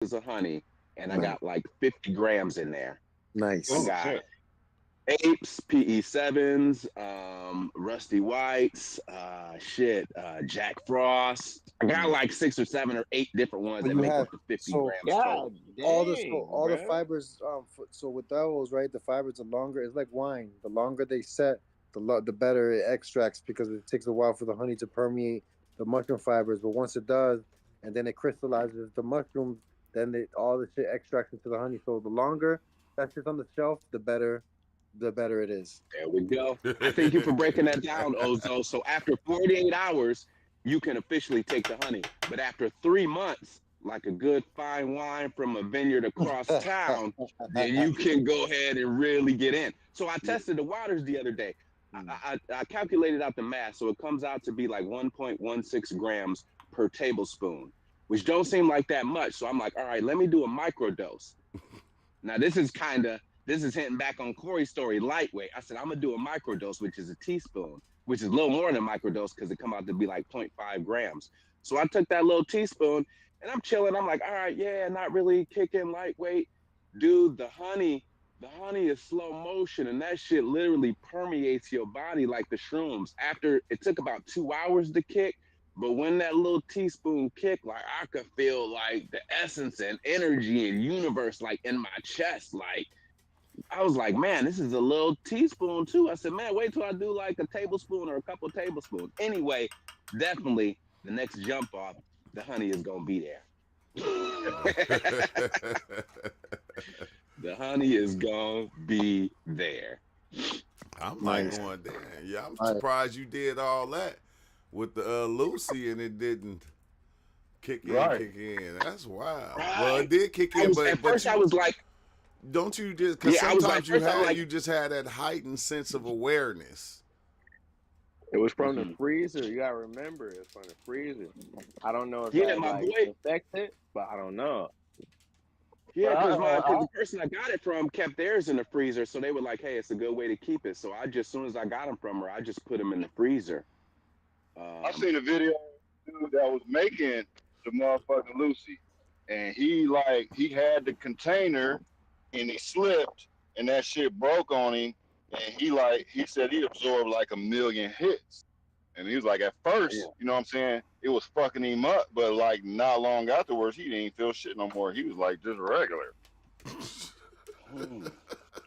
of honey, and I Nice. got like 50 grams in there. I Nice. Oh got shit. apes, PE7s, Rusty Whites, Jack Frost. I got Mm. like 6 or 7 or 8 different ones But that you make have up to 50 so grams total. God dang, all the bro. fibers. So with those, right, the fibers, the longer it's like wine. The longer they set, the better it extracts because it takes a while for the honey to permeate the mushroom fibers. But once it does, and then it crystallizes the mushrooms, then all the shit extracts into the honey. So the longer that sits on the shelf, the better it is. There we go. I thank you for breaking that down, Ozo. So after 48 hours, you can officially take the honey. But after 3 months, like a good fine wine from a vineyard across town, then you can go ahead and really get in. So I Yeah. tested the waters the other day. Mm. I calculated out the math. So it comes out to be like 1.16 grams per tablespoon, which don't seem like that much. So I'm like, all right, let me do a microdose. Now this is hitting back on Corey's story lightweight. I said I'm gonna do a microdose, which is a teaspoon, which is a little more than a microdose because it come out to be like 0.5 grams. So I took that little teaspoon and I'm chilling. I'm like, all right, yeah, not really kicking lightweight. Dude, the honey is slow motion and that shit literally permeates your body like the shrooms. After it took about 2 hours to kick, but when that little teaspoon kicked, like I could feel like the essence and energy and universe like in my chest. Like I was like, man, this is a little teaspoon too. I said, man, wait till I do like a tablespoon or a couple tablespoons. Anyway, definitely the next jump off, the honey is gonna be there. The honey is gonna be there. I'm like Nice. going, damn. Yeah, I'm All right. surprised you did all that with the Lucy and it didn't kick in, Right. kick in. That's wild. Well, Right. it did kick I in, was at but first I you was like, don't you just because yeah, I was like, sometimes first I was like, you just had that heightened sense of awareness. It was from the mhm. freezer. You gotta remember, it's from the freezer. I don't know if Yeah, that my like boy, affects it, but I don't know. yeah, But because the person I got it from kept theirs in the freezer, so they were like, "Hey, it's a good way to keep it." So I just, as soon as I got them from her, I just put them in the freezer. I Um, seen a video of a dude that was making the motherfucking Lucy, and he had the container, and he slipped, and that shit broke on him, and he said he absorbed like 1 million hits, and he was like at first, you know what I'm saying, it was fucking him up, but like not long afterwards, he didn't feel shit no more. He was like just regular. hmm.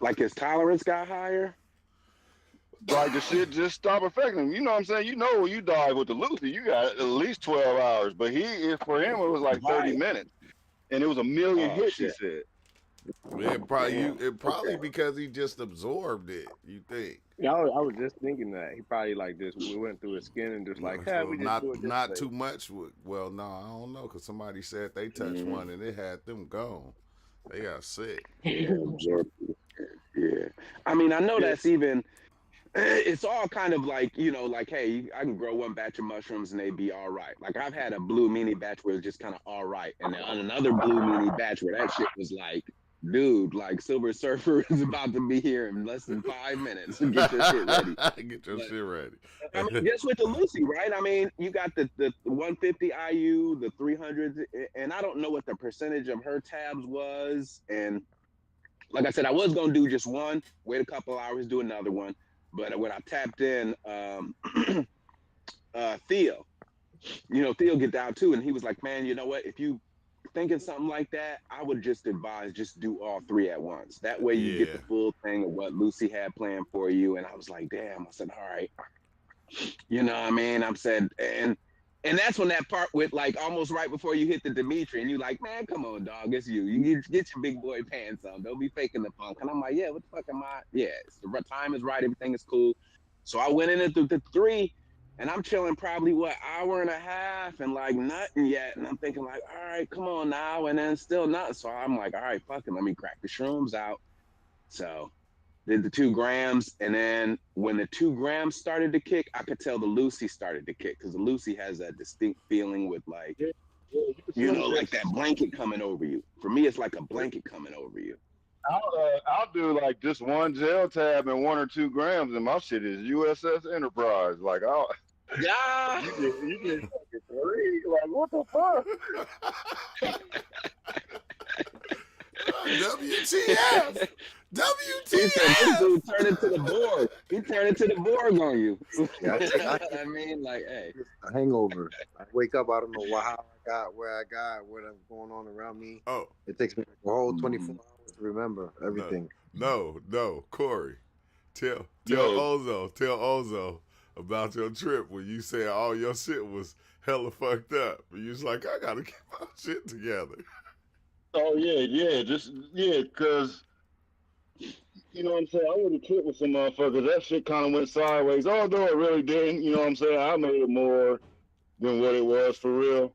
Like his tolerance got higher. Like the shit just stopped affecting him. You know what I'm saying? You know when you dive with the Lucy, you got at least 12 hours. But for him it was like 30 Right. minutes. And it was 1 million hits, he Oh shit. said. It Damn. probably Okay. because he just absorbed it. You think? Yeah, I was just thinking that he probably like just we went through his skin and just like, hey, Well, we just do it this not way. too much. Well, no, I don't know because somebody said they touched Mhm. one and it had them gone. They got sick. Yeah, absorb. Yeah. I mean, I know Yeah. that's even. It's all kind of like, like, hey, I can grow one batch of mushrooms and they be all right. Like I've had a blue mini batch where it's just kind of all right, and then another blue mini batch where that shit was like, dude, like Silver Surfer is about to be here in less than 5 minutes. Get your shit ready. Get your But shit ready. I mean, just with the Lucy, right? I mean, you got the 150 IU, the 300, and I don't know what the percentage of her tabs was. And like I said, I was gonna do just one, wait a couple hours, do another one. But when I tapped in, Theo, Theo get down too, and he was like, "Man, you know what? If you thinking something like that, I would just advise just do all three at once. That way you get the Yeah. full thing of what Lucy had planned for you." And I was like, "Damn!" I said, "All right." You know what I mean? I'm said, and that's when that part with like almost right before you hit the Dimitri, and you like, man, come on, dog, it's you. You get your big boy pants on. Don't be faking the funk. And I'm like, yeah, what the fuck am I? Yeah, the time is right. Everything is cool. So I went in at the three, and I'm chilling probably what hour and a half, and like nothing yet. And I'm thinking like, all right, come on now, and then still nothing. So I'm like, all right, fuck it, let me crack the shrooms out. So did the 2 grams, and then when the 2 grams started to kick, I could tell the Lucy started to kick because the Lucy has that distinct feeling with like, Yeah, yeah, you can feel like shit. that blanket coming over you. For me, it's like a blanket coming over you. I'll do like just one gel tab and 1 or 2 grams, and my shit is USS Enterprise. Like Yeah. you get fucking three. Like what the fuck? WTF? He said this WTF? dude turned into the Borg. He turned into the Borg on you. Yeah, I mean, like, hey. a hangover. I wake up, I don't know how I got, where that's going on around me. Oh, It takes me a whole 24 hours to remember everything. no, Corey. Tell Yo. Ozo about your trip when you said all your shit was hella fucked up. You was like, I gotta get my shit together. Oh yeah, cause you know what I'm saying. I would have tripped with some motherfuckers. That shit kind of went sideways. Although it really didn't. You know what I'm saying. I made it more than what it was for real.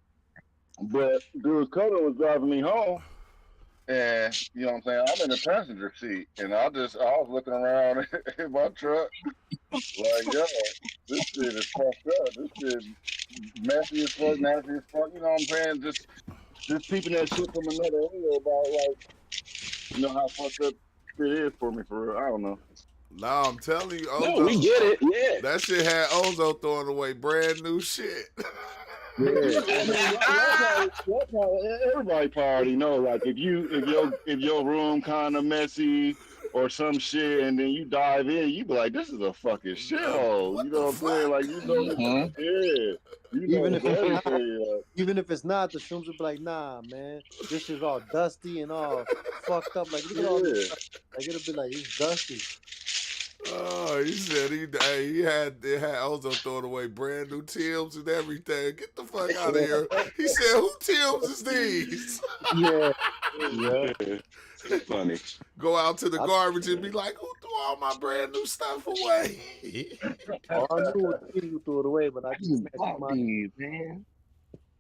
But dude's cousin was driving me home, and you know what I'm saying. I'm in the passenger seat, and I was looking around in my truck, like, yo, this shit is fucked up. This shit messy as fuck, nasty as fuck. You know what I'm saying? Just peeping that shit from another angle about like, you know how fucked up it is for me for real. I don't know. Nah, I'm telling you, Ozo. No, we get it. Yeah. That shit had Ozo throwing away brand new shit. Yeah, I mean, that's how everybody probably already know. Like if your room kind of messy or some shit, and then you dive in, you be like, this is a fucking shithole. You know what I'm saying? Like you know, yeah. You know Even if it's not, the shrooms will be like, nah, man, this is all dusty and all fucked up. Like look at all this stuff. Like it'll be like it's dusty. Oh, he said he had Ozo throwing away brand new Timbs and everything. Get the fuck out of here. He said, who Timbs is these? Yeah. It's funny. Go out to the garbage and be like, who threw all my brand new stuff away? All I knew was you threw it away, but I just man.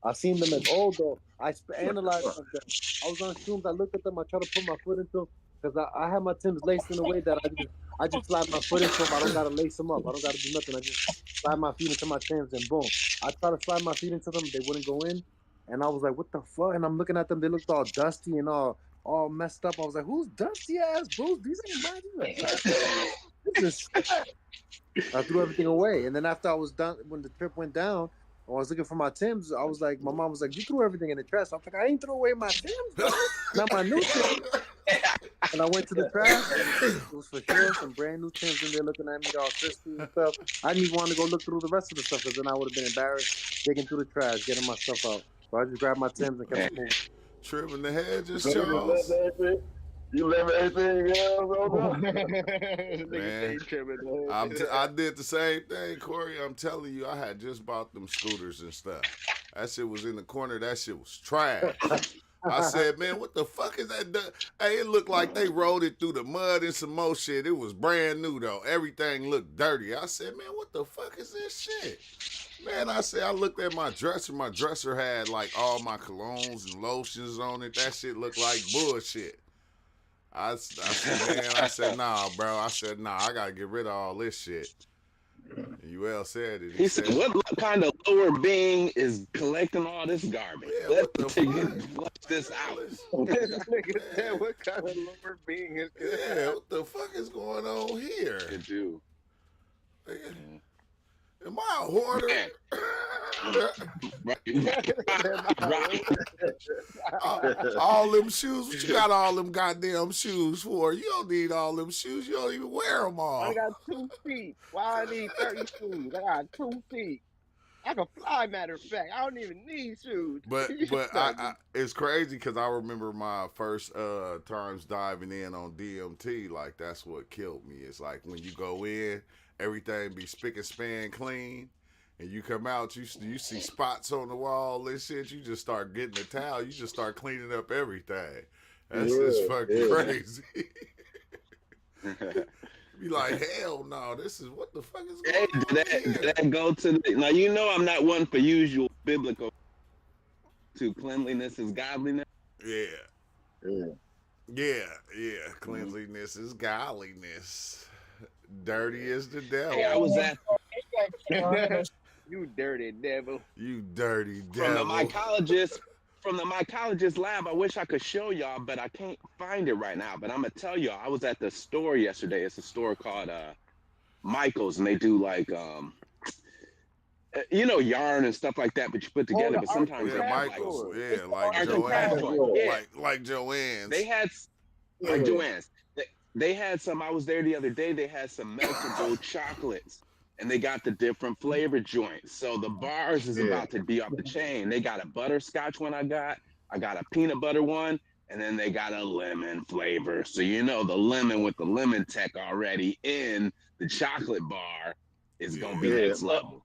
I seen them as old though. I analyzed them. I was on shrooms. I looked at them. I tried to put my foot into them because I had my Timbs laced in a way that I just slide my foot into them. I don't gotta lace them up. I don't gotta do nothing. I just slide my feet into my Timbs and boom. I try to slide my feet into them. They wouldn't go in, and I was like, "What the fuck?" And I'm looking at them. They looked all dusty and all messed up. I was like, "Who's dusty ass boots? These ain't mine." This is I threw everything away, and then after I was done, when the trip went down, I was looking for my Timbs. I was like, my mom was like, "You threw everything in the trash." I was like, "I ain't threw away my Timbs, bro. Not my new Timbs." And I went to the trash. It was for sure some brand new Timbs in there looking at me all crispy and stuff. I didn't even want to go look through the rest of the stuff because then I would have been embarrassed digging through the trash, getting my stuff out. So I just grabbed my Timbs and kept moving. Tripping the hedges, Charles. You left everything else on Man, I did the same thing, Corey. I'm telling you, I had just bought them scooters and stuff. That shit was in the corner. That shit was trash. I said, man, what the fuck is that? Hey, it looked like they rolled it through the mud and some more shit. It was brand new, though. Everything looked dirty. I said, man, what the fuck is this shit? Man, I said, I looked at my dresser. My dresser had, like, all my colognes and lotions on it. That shit looked like bullshit. I said, nah, bro. I said, nah, I got to get rid of all this shit. And UL said it. He said, what kind of lower being is collecting all this garbage? Yeah, Let's flush this out. Nigga said, what kind of lower being is this? Yeah, what the fuck is going on here? You do. Am I a hoarder? Right. All them shoes. What you got all them goddamn shoes for? You don't need all them shoes. You don't even wear them all. I got 2 feet. Why I need 30 shoes? I got 2 feet. I can fly, matter of fact. I don't even need shoes. But I it's crazy because I remember my first times diving in on DMT. Like, that's what killed me. It's like when you go in, everything be spick and span clean. And you come out, you see spots on the wall and shit. You just start getting a towel. You just start cleaning up everything. That's just fucking crazy. Be like, hell no, this is what the fuck is going on did that go to the, now you know I'm not one for usual biblical to cleanliness is godliness. Yeah. Cleanliness is godliness. Dirty is the devil. Hey, I was at You dirty devil. You dirty devil. From the mycologist lab, I wish I could show y'all, but I can't find it right now. But I'm gonna tell y'all, I was at the store yesterday. It's a store called Michael's, and they do like yarn and stuff like that, but you put together. But sometimes Michael's, like Joanne, like Joanne's. They had like Joanne's. They had some. I was there the other day. They had some meltable chocolates, and they got the different flavor joints. So the bars is about to be off the chain. They got a butterscotch one. I got a peanut butter one, and then they got a lemon flavor. So you know the lemon with the lemon tech already in the chocolate bar is gonna be next level.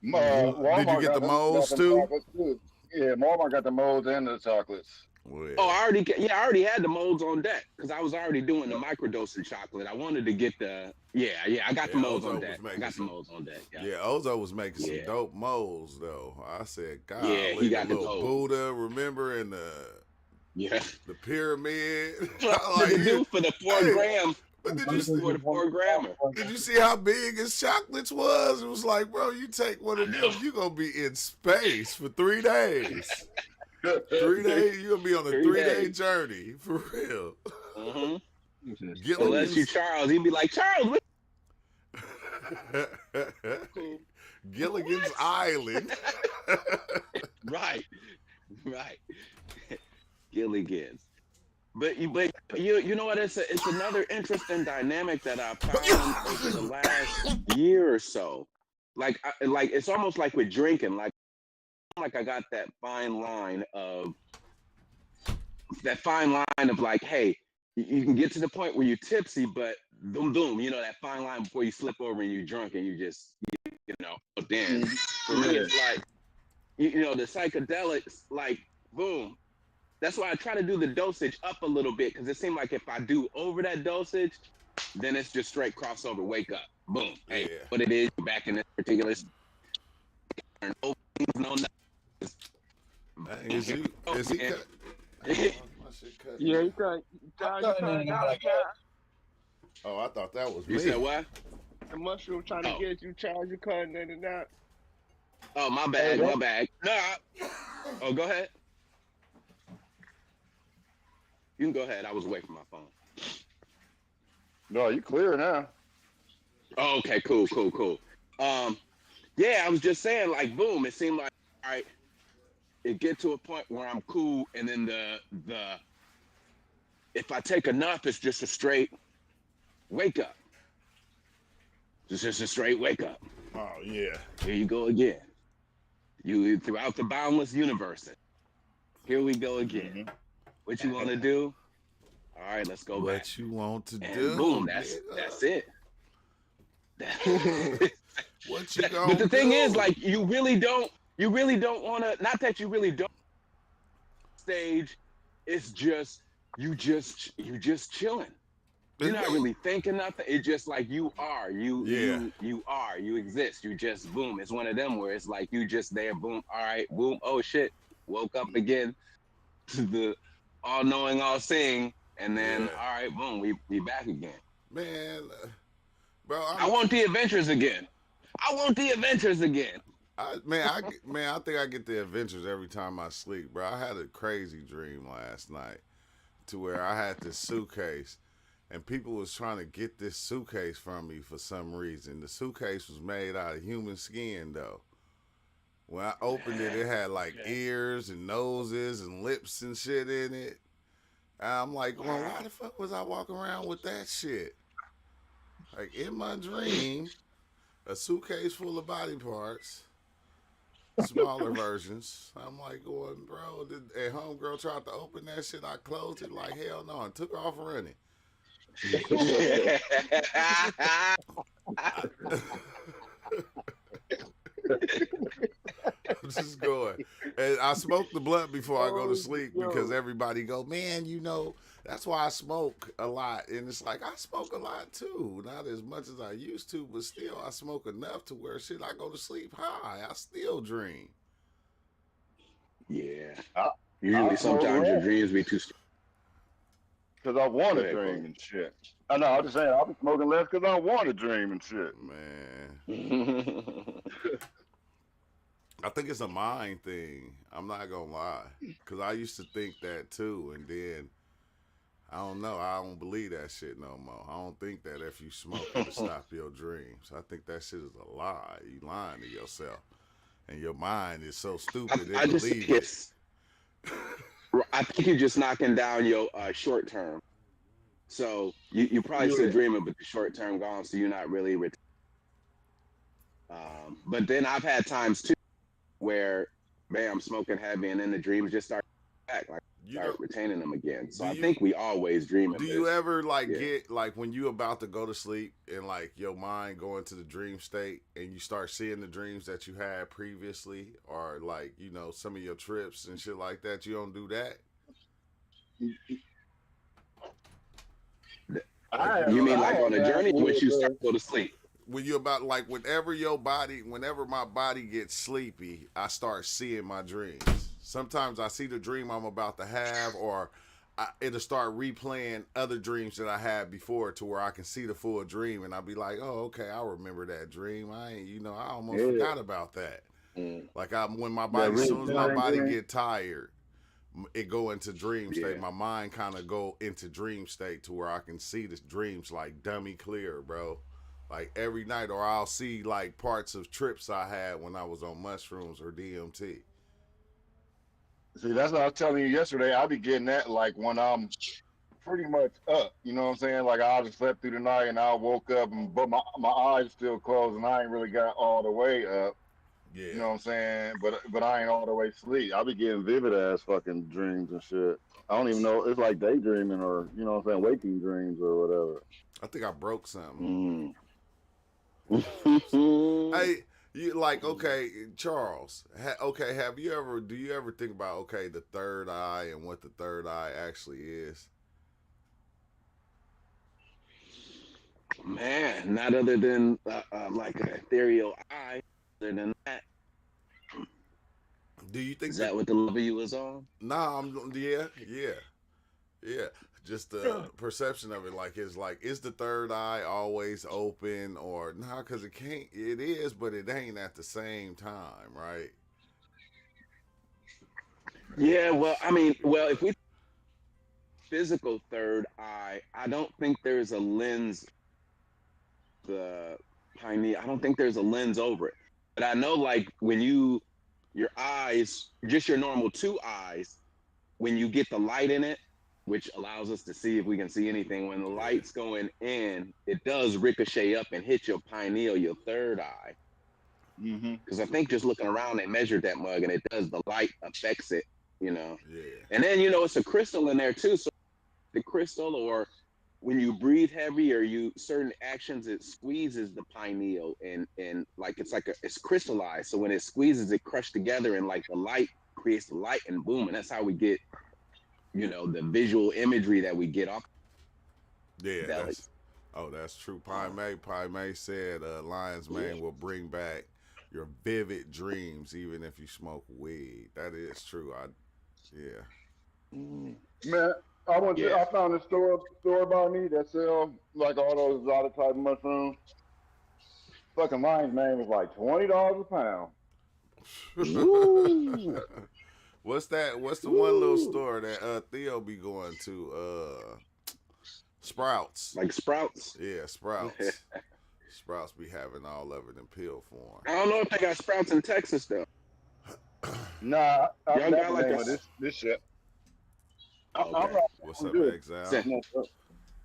Walmart Did you get the molds got them too? chocolates too? Yeah, Walmart got the molds and the chocolates. Well, Oh, I already had the molds on deck because I was already doing the microdosing chocolate. I wanted to get the I got the molds on deck. I got the molds on deck. Yeah, Ozo was making some dope molds though. I said, God, he got the the little gold. Buddha, remember, and the pyramid. The dude for the 4 gram. But did you for the 4 grammer? Did you see how big his chocolates was? It was like, bro, you take one of them, you gonna be in space for 3 days. 3 days, you're gonna be on a 3-day journey for real. Unless you Charles, he'd be like, Charles. Gilligan's Island. Right. Gilligan's. But you know what? It's another interesting dynamic that I found over the last year or so. Like it's almost like with drinking. Like I got that fine line of like, hey, you can get to the point where you're tipsy, but boom, you know, that fine line before you slip over and you're drunk and you just, then for me it's like, you know, the psychedelics, like, boom. That's why I try to do the dosage up a little bit, because it seemed like if I do over that dosage, then it's just straight crossover, wake up, boom. Hey, what it is, you're back in this particular. No, is he cut? Yeah, he cut. Oh, I thought that was me. You said what? The mushroom trying to get you, Charles. You cutting in and out. Oh, my bad. No. Oh, go ahead. You can go ahead. I was away from my phone. No, you clear now. Oh, okay, cool. Yeah, I was just saying, like, boom. It seemed like, all right, it get to a point where I'm cool, and then the if I take enough, it's just a straight wake up. It's just a straight wake up. Oh yeah. Here you go again. You throughout the boundless universe. Here we go again. What you want to do? All right, let's go back. What you want to and do? Boom, that's it. What you gonna But the thing do? is, like, you really don't want to. Not that you really don't. Stage, it's just you just chilling. You're not really thinking nothing. It's just like you are. You are. You exist. You just boom. It's one of them where it's like you just there. Boom. All right. Boom. Oh shit. Woke up again to the all-knowing, all-seeing, and then all right. Boom. We back again. Man, bro. I want the adventures again. I think I get the adventures every time I sleep, bro. I had a crazy dream last night to where I had this suitcase and people was trying to get this suitcase from me for some reason. The suitcase was made out of human skin, though. When I opened it, it had like ears and noses and lips and shit in it. And I'm like, well, why the fuck was I walking around with that shit? Like, in my dream, a suitcase full of body parts, smaller versions. I'm like going, bro, and homegirl tried to open that shit. I closed it like, hell no, and took off running. I'm just going. And I smoke the blunt before I go to sleep because everybody go, man, you know, that's why I smoke a lot. And it's like, I smoke a lot too. Not as much as I used to, but still I smoke enough to where shit, I go to sleep high. I still dream. Yeah. Usually sometimes your dreams be too strong. Because I want to dream and shit. I know, I'm just saying, I'll be smoking less because I want to dream and shit. Man. I think it's a mind thing. I'm not going to lie. Because I used to think that too. And then, I don't know. I don't believe that shit no more. I don't think that if you smoke, it'll stop your dreams. I think that shit is a lie. You lying to yourself. And your mind is so stupid, it believes it. I think you're just knocking down your short term. So you probably still dreaming, but the short term gone, so you're not really. But then I've had times too where, man, I'm smoking heavy, and then the dreams just start back, like You start know, retaining them again. So do I you think we always dream do of you this. ever like Yeah. get like when you about to go to sleep and like your mind go into the dream state and you start seeing the dreams that you had previously, or like some of your trips and shit like that? You don't do that. Like, You mean I like on have a that journey, with which you start to go to sleep? when you about like whenever my body gets sleepy, I start seeing my dreams. Sometimes I see the dream I'm about to have, or it'll start replaying other dreams that I had before to where I can see the full dream, and I'll be like, oh, okay, I remember that dream. I almost forgot about that. Like when my body, as soon as my body get tired, it go into dream state. My mind kind of go into dream state to where I can see the dreams like dummy clear, bro. Like every night, or I'll see like parts of trips I had when I was on mushrooms or DMT. See, that's what I was telling you yesterday. I be getting that like when I'm pretty much up. You know what I'm saying? Like I just slept through the night and I woke up, but my eyes still closed and I ain't really got all the way up. Yeah. You know what I'm saying? But I ain't all the way asleep. I be getting vivid ass fucking dreams and shit. I don't even know. It's like daydreaming or what I'm saying, waking dreams or whatever. I think I broke something. Mm. Hey, you like okay, Charles? Do you ever think about the third eye and what the third eye actually is? Man, not other than like an ethereal eye. Other than that, Do you think is that what the love of you is on? Nah, yeah. Just the perception of it, like is the third eye always open or nah? Because it can't. It is, but it ain't at the same time, right? Yeah, well, I mean, if we physical third eye, I don't think there's a lens. The pineal, I don't think there's a lens over it. But I know, like when your eyes, just your normal two eyes, when you get the light in it, which allows us to see if we can see anything. When the light's going in, it does ricochet up and hit your pineal, your third eye. Because I think just looking around, they measured that mug, and it does. The light affects it, Yeah. And then it's a crystal in there too. So the crystal, or when you breathe heavy, or certain actions, it squeezes the pineal, and like it's crystallized. So when it squeezes, it crushed together, and like the light creates the light, and boom, and that's how we get the visual imagery that we get off. Yeah, belly. that's true. Pai Mei said Lion's Mane will bring back your vivid dreams even if you smoke weed. That is true. Man, I found a store by me that sell like all those exotic type mushrooms. Fucking Lion's Mane was like $20 a pound. What's that? What's the one little store that Theo be going to? Sprouts. Like Sprouts? Yeah, Sprouts. Sprouts be having all of it in pill form. I don't know if they got Sprouts in Texas though. Nah, I got like this shit. Okay. What's up, Exile?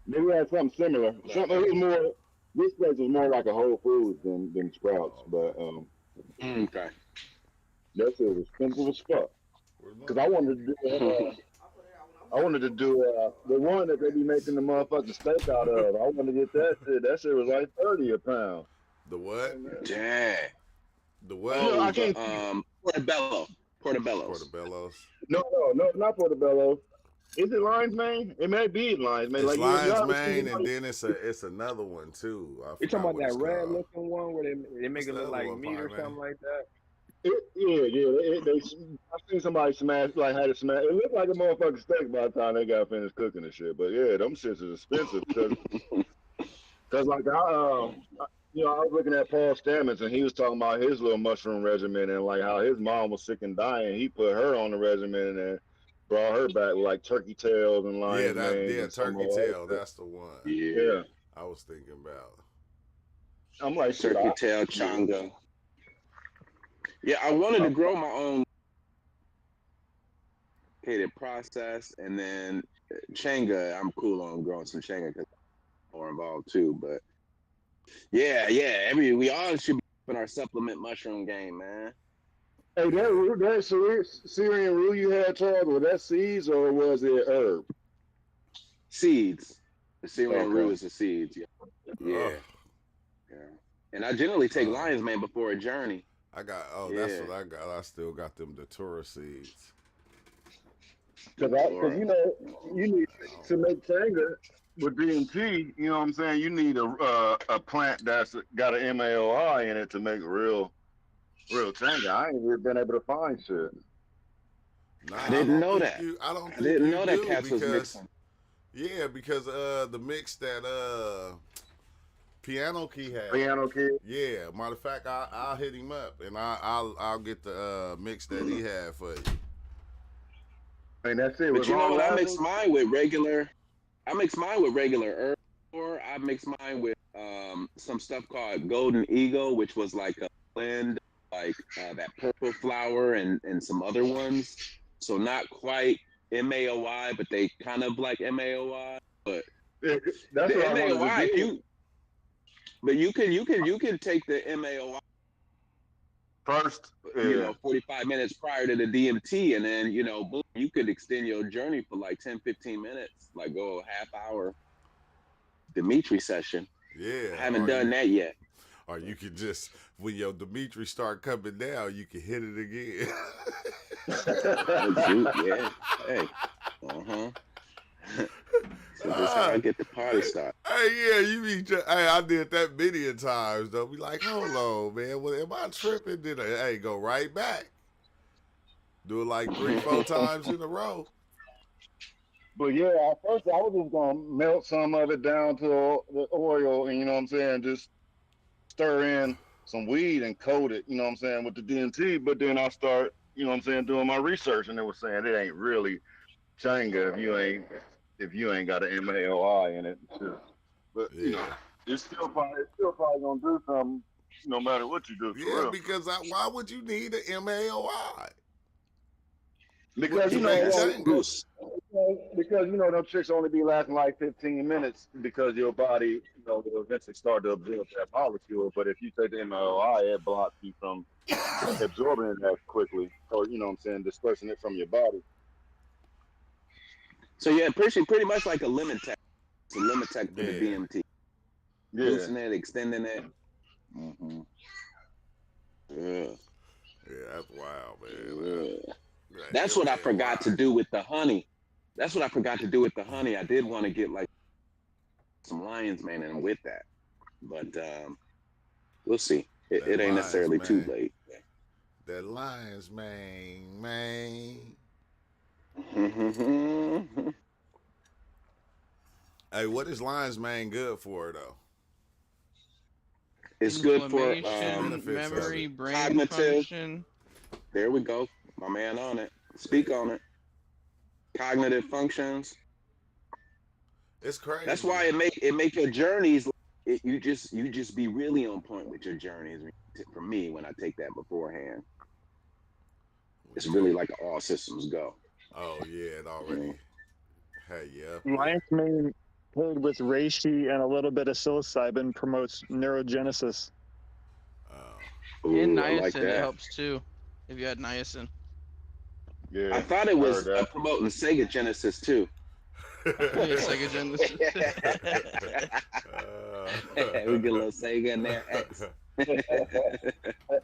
They had something similar. It was more. This place was more like a Whole Foods than Sprouts, but okay. That shit was expensive as fuck. Because I wanted to do the one that they be making the motherfucking steak out of. I wanted to get that shit. That shit was like $30 a pound. The what? Dang. The what? No, I can't. Portobello's. No, not Portobello. Is it Lion's Mane? It may be Lion's Mane. It's like Lion's Mane, and then it's another one too. You talking about that red looking one where they make it look like meat or something like that? I seen somebody smash, had it smash. It looked like a motherfucking steak by the time they got finished cooking and shit. But yeah, them shits is expensive because like I was looking at Paul Stamets and he was talking about his little mushroom regimen and like how his mom was sick and dying. He put her on the regimen and brought her back with like turkey tails and lion's mane. Turkey tail. That's the one. Yeah, I was thinking about. I'm like turkey tail, changa. Yeah, I wanted to grow my own complicated process. And then Changa, I'm cool on growing some Changa because I'm more involved too. But yeah, we all should be in our supplement mushroom game, man. Hey, that Syrian rue you had, Charles, was that seeds or was it herb? Seeds. The Syrian rue is the seeds. Yeah. And I generally take lion's mane before a journey. That's what I got. I still got them Datura seeds. Because you need to make Changa with DMT. You know what I'm saying? You need a plant that's got an MAOI in it to make real Changa. I ain't really been able to find shit. Nah, I didn't know that. I don't think I didn't you know do that cats was mixing. Yeah, because the mix that Piano Key had. Piano Key. Yeah, matter of fact, I'll hit him up and I'll get the mix that he had for you. And that's it. But you know what? I mix mine with regular herb, or I mix mine with some stuff called Golden Eagle, which was like a blend, like that purple flower and some other ones. So not quite MAOI, but they kind of like MAOI. But that's the what MAOI, you can take the MAOI first, 45 minutes prior to the DMT, and then boom, you could extend your journey for like 10-15 minutes, like go a half hour Dimitri session. Yeah, I haven't done that yet. Or you could just, when your Dimitri start coming down, you can hit it again. Yeah. Hey. So that's how I get the party started. Hey, yeah, I did that many a times though. Be like, hold on, man. Well, am I tripping? Then go right back. Do it like 3-4 times in a row. But yeah, at first I was just gonna melt some of it down to the oil, and you know what I'm saying, just stir in some weed and coat it, you know what I'm saying, with the DMT. But then I start, you know what I'm saying, doing my research, and it was saying it ain't really Changa if you ain't got an MAOI in it. But it's still probably gonna do something no matter what you do. Yeah, real. Because why would you need an MAOI? Because them tricks only be lasting like 15 minutes because your body, will eventually start to absorb that molecule. But if you take the MAOI, it blocks you from absorbing it that quickly, or dispersing it from your body. So yeah, pretty much like a lemon tech. It's a lemon tech for the DMT. Yeah. Loosening it, extending it. Mm-hmm. Yeah. Yeah, that's wild, man. Yeah. That's what I forgot to do with the honey. I did want to get like some lion's mane in with that, but we'll see. It ain't necessarily too late. That lion's mane, man. Hey, what is lion's mane good for though? It's good for memory, brain cognitive function. There we go, my man on it. Speak on it. Cognitive functions. It's crazy. That's why it make your journeys. You just be really on point with your journeys. For me, when I take that beforehand, it's really like all systems go. Oh yeah, it already. Hey, yeah. Lion's mane paired with reishi and a little bit of psilocybin promotes neurogenesis. And niacin like helps too. If you had niacin. Yeah. I thought it was promoting Sega Genesis too. Sega Genesis. We get a little Sega in there.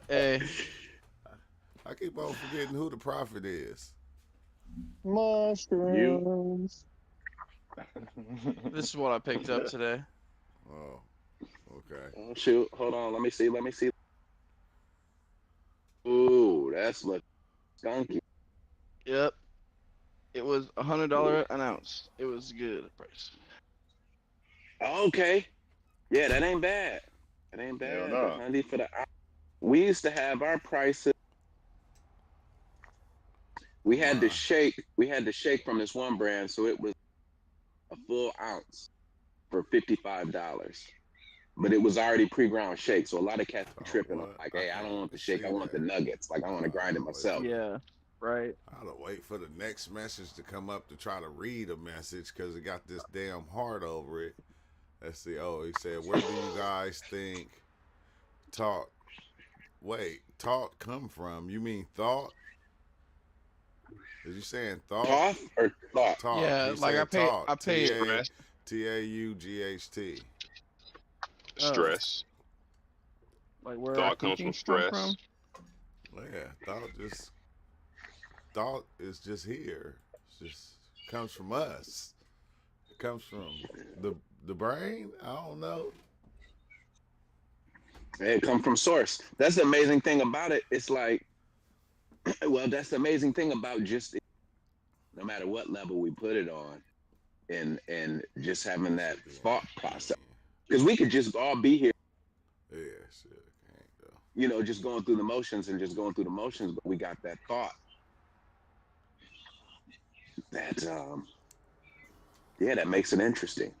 Hey. I keep on forgetting who the prophet is. Mushrooms. This is what I picked up today. Oh, okay. Oh, shoot. Hold on. Let me see. Ooh, that's look skunky. Yep. It was $100 an ounce. It was good price. Okay. Yeah, that ain't bad. No. $100 for the ounce. We used to have our prices. We had the shake from this one brand, so it was a full ounce for $55. But it was already pre-ground shake, so a lot of cats were tripping. Like, hey, I don't want the shake, I want the nuggets. Like, I want to grind it myself. Yeah. right? I gotta wait for the next message to come up to try to read a message because it got this damn heart over it. Let's see. Oh, he said, "Where do you guys think talk? Wait, thought come from? You mean thought? Is you saying thought? Thought or thought? Talk. Yeah, He like said talk. I paid T-A-U-G-H-T. Stress. like where our Thought comes from thinkings come stress. Yeah, thought is just here. It's just comes from us. It comes from the brain. I don't know. It come from source. That's the amazing thing about it. It's like, well, that's the amazing thing about just no matter what level we put it on, and just having that thought process. Because we could just all be here, Yeah, shit. Can't go. you know, just going through the motions and just going through the motions, but we got that thought that yeah, that makes it interesting.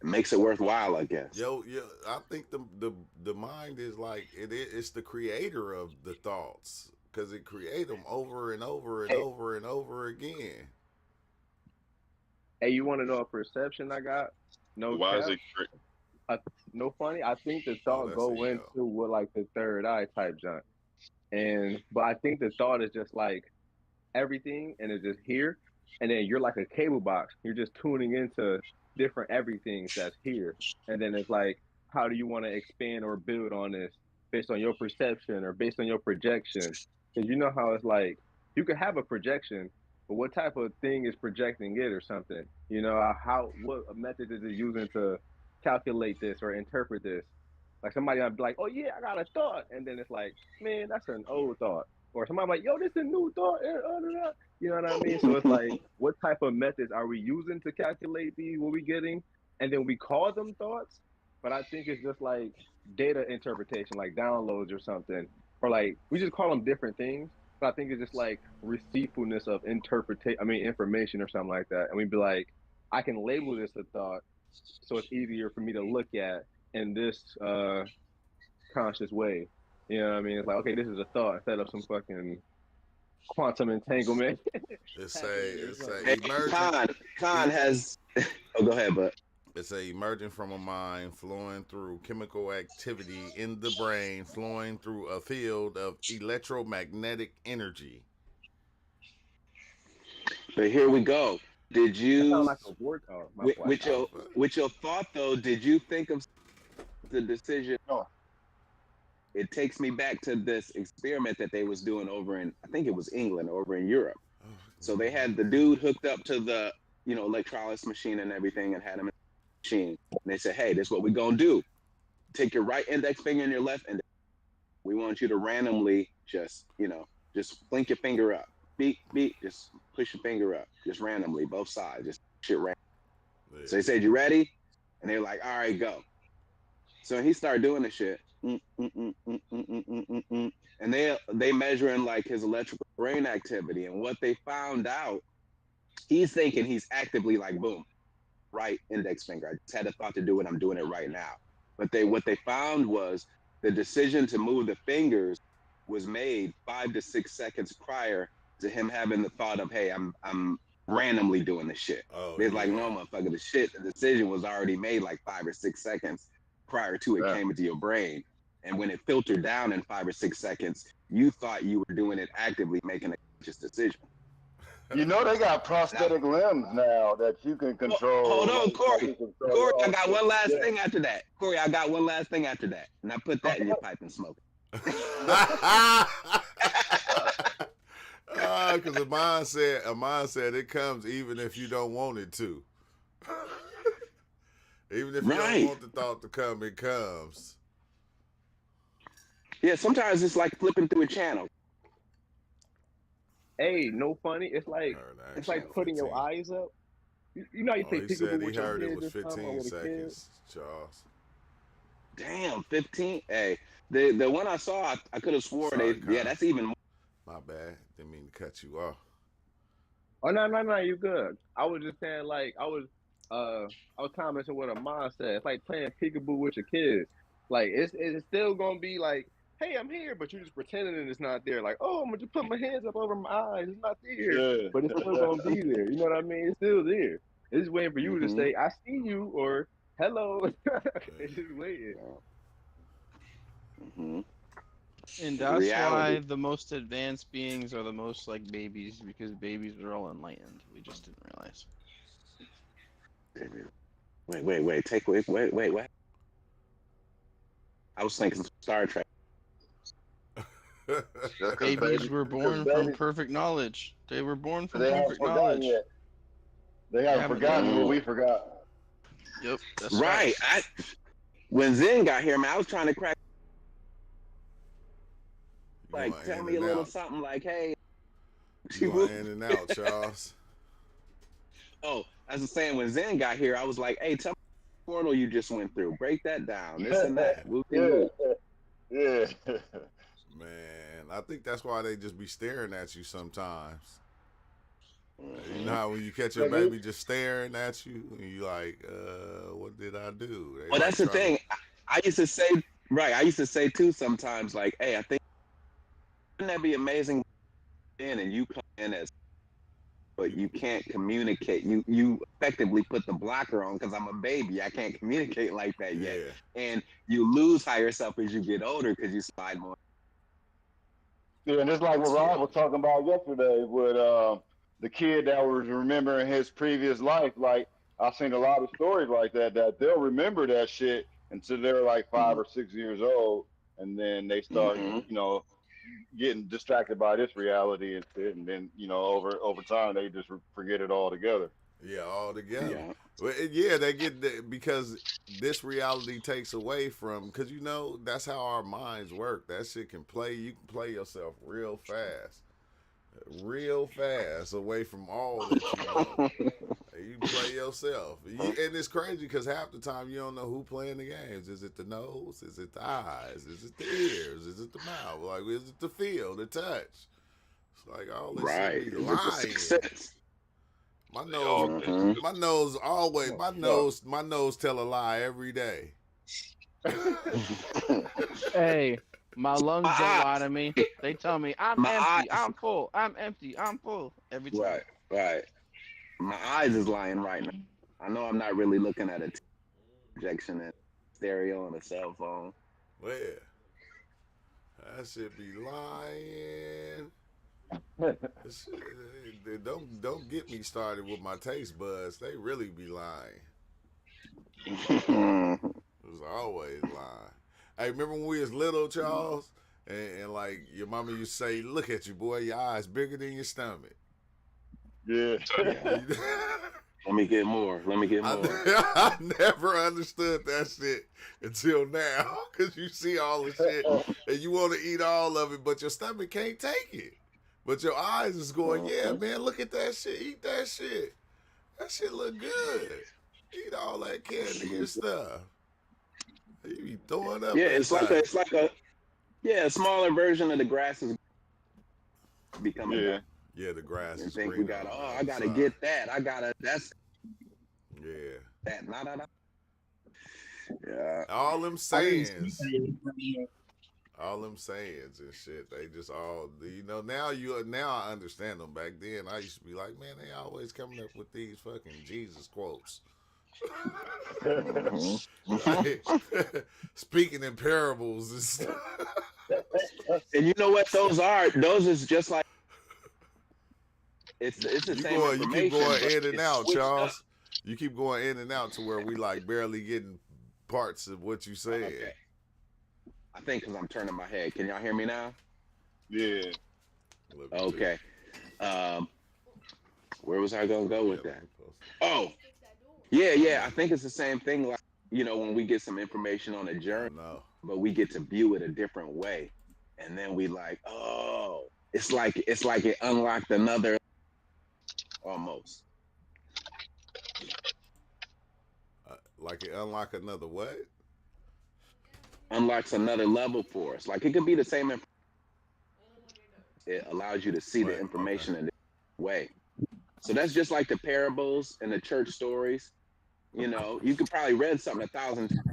It makes it worthwhile, I guess. Yo, I think the mind is like it's the creator of the thoughts because it creates them over and over and Hey, over and over again. hey, you want to know a perception I got? No Why is cap. it? I, no funny. I think the Oh, thought that's go ego. into what like the third eye type junk, but I think the thought is just like everything, and it's just here, and then you're like a cable box. You're just tuning into different everythings that's here, and then it's like, how do you want to expand or build on this based on your perception or based on your projection? Because you know how it's like you could have a projection, but what type of thing is projecting it or something? You know, how what method is it using to calculate this or interpret this? Like somebody might be like, "Oh yeah, I got a thought," and then it's like, "Man, that's an old thought." Or somebody like, "Yo, this is a new thought." You know what I mean? So it's like, what type of methods are we using to calculate these? What we getting, and then we call them thoughts. But I think it's just like data interpretation, like downloads or something, or like we just call them different things. But I think it's just like receivefulness of interpretation. I mean, information or something like that. And we'd be like, I can label this a thought, so it's easier for me to look at in this conscious way. You know what I mean? It's like, okay, this is a thought instead of some fucking quantum entanglement happening or It's Hey, a something. emergent. Khan has. Oh, go ahead, but It's a emerging from a mind, flowing through chemical activity in the brain, flowing through a field of electromagnetic energy. here we go. Did That sounds you like a word. Oh, my with, boy. with your with your thought though? Did you think of the decision? No. It takes me back to this experiment that they was doing over in, I think it was England, over in Europe. So they had the dude hooked up to the, you know, electrolysis machine and everything, and had him in the machine. And they said, hey, this is what we're gonna do. Take your right index finger and your left index. We want you to randomly just, you know, just blink your finger up. Beep, beep, just push your finger up. Just randomly, both sides. Just shit random. Yeah. So they said, you ready? And they were like, all right, go. So he started doing the shit. And they measuring like his electrical brain activity. And what they found out, he's thinking he's actively like, boom, right index finger. I just had a thought to do it. I'm doing it right now. But what they found was the decision to move the fingers was made 5 to 6 seconds prior to him having the thought of, hey, I'm randomly doing this shit. Oh It's yeah. like, no, motherfucker, the decision was already made like 5 or 6 seconds prior to it came into your brain. And when it filtered down in 5 or 6 seconds, you thought you were doing it actively, making a conscious decision. You know they got prosthetic limbs now that you can control. Hold on, Corey. Corey, I got one last Yeah. thing after that. Corey, I got one last thing after that. And I put that in your pipe and smoke it. Because a mindset, it comes even if you don't want it to. Even if you don't want the thought to come, it comes. Yeah, sometimes it's like flipping through a channel. Hey, no funny. It's like putting your eyes up. You know how you play peekaboo with your it was kids or something, or 15 with a kid? seconds, Charles. Damn, 15. Hey, the one I saw, I could have swore that's even more. My bad. Didn't mean to cut you off. Oh no, you good. I was just saying like I was commenting what a mom said. It's like playing peekaboo with your kids. Like it's still gonna be like hey, I'm here, but you're just pretending that it's not there. Like, oh, I'm gonna just put my hands up over my eyes. It's not there, Yeah. but it's still gonna be there. You know what I mean? It's still there. It's just waiting for you to say, I see you, or hello. It's just waiting. And that's Reality. why the most advanced beings are the most like babies, because babies are all enlightened. We just didn't realize. Wait. Wait. What? I was thinking Star Trek. Babies were born from perfect knowledge. They were born from perfect knowledge. Yet. They haven't forgotten what we forgot. Yep, that's right. When Zen got here, man, I was trying to crack. Like, tell me a little something. Like, hey. You going in and out, Charles. Oh, as I'm saying, when Zen got here, I was like, hey, tell me the portal you just went through. Break that down. This and that. Yeah. Man, I think that's why they just be staring at you sometimes. You know how when you catch your baby just staring at you, and you like, what did I do? Well, that's the thing. I used to say, I used to say too sometimes, like, hey, I think, wouldn't that be amazing? And you come in as, but you can't communicate. You effectively put the blocker on because I'm a baby. I can't communicate like that yet. And you lose higher self as you get older because you slide more. Yeah, and it's like what Rob was talking about yesterday with the kid that was remembering his previous life. Like, I've seen a lot of stories like that they'll remember that shit until they're like 5 or 6 years old, and then they start, getting distracted by this reality and shit, and then over time they just forget it all together. Yeah, all together. Yeah, they get because this reality takes away from, because that's how our minds work. That shit can play. You can play yourself real fast away from all that you know. You play yourself, and it's crazy because half the time you don't know who playing the games. Is it the nose? Is it the eyes? Is it the ears? Is it the mouth? Like, is it the feel, the touch? It's like all this shit be lying. My nose tell a lie every day. Hey, my lungs don't lie to me. They tell me I'm empty, I'm full, I'm empty, I'm full every time. Right. My eyes is lying right now. I know I'm not really looking at a projection and stereo on a cell phone. Well, that should be lying. Don't get me started with my taste buds. They really be lying. It was always lying. Hey, remember when we was little, Charles? And like your mama used to say, look at you, boy, your eyes bigger than your stomach. Yeah. Let me get more. I never understood that shit until now. Because you see all the shit and you want to eat all of it, but your stomach can't take it. But your eyes is going, yeah, man, look at that shit. Eat that shit. That shit look good. Eat all that candy and stuff. You be throwing up. Yeah, it's like a smaller version of the grass is becoming. Yeah, the grass is green. We got, I gotta get that. That's. Yeah. That, nah. Yeah. All them sayings. All them sayings and shit, they just all, now I understand them. Back then, I used to be like, man, they always coming up with these fucking Jesus quotes. Speaking in parables and stuff. And you know what those are? Those is just like, it's the same information. You keep going in and out, Charles. You keep going in and out to where we like barely getting parts of what you said. Okay. I think because I'm turning my head. Can y'all hear me now? Yeah. Okay. Where was I gonna go with that? Oh, yeah. I think it's the same thing. Like, when we get some information on a journey, but we get to view it a different way, and then we like, oh, it's like it unlocked another, almost. Like it unlocked another what? Unlocks another level for us. Like, it could be the same. It allows you to see the information in a different way. So that's just like the parables and the church stories. You could probably read something 1,000 times,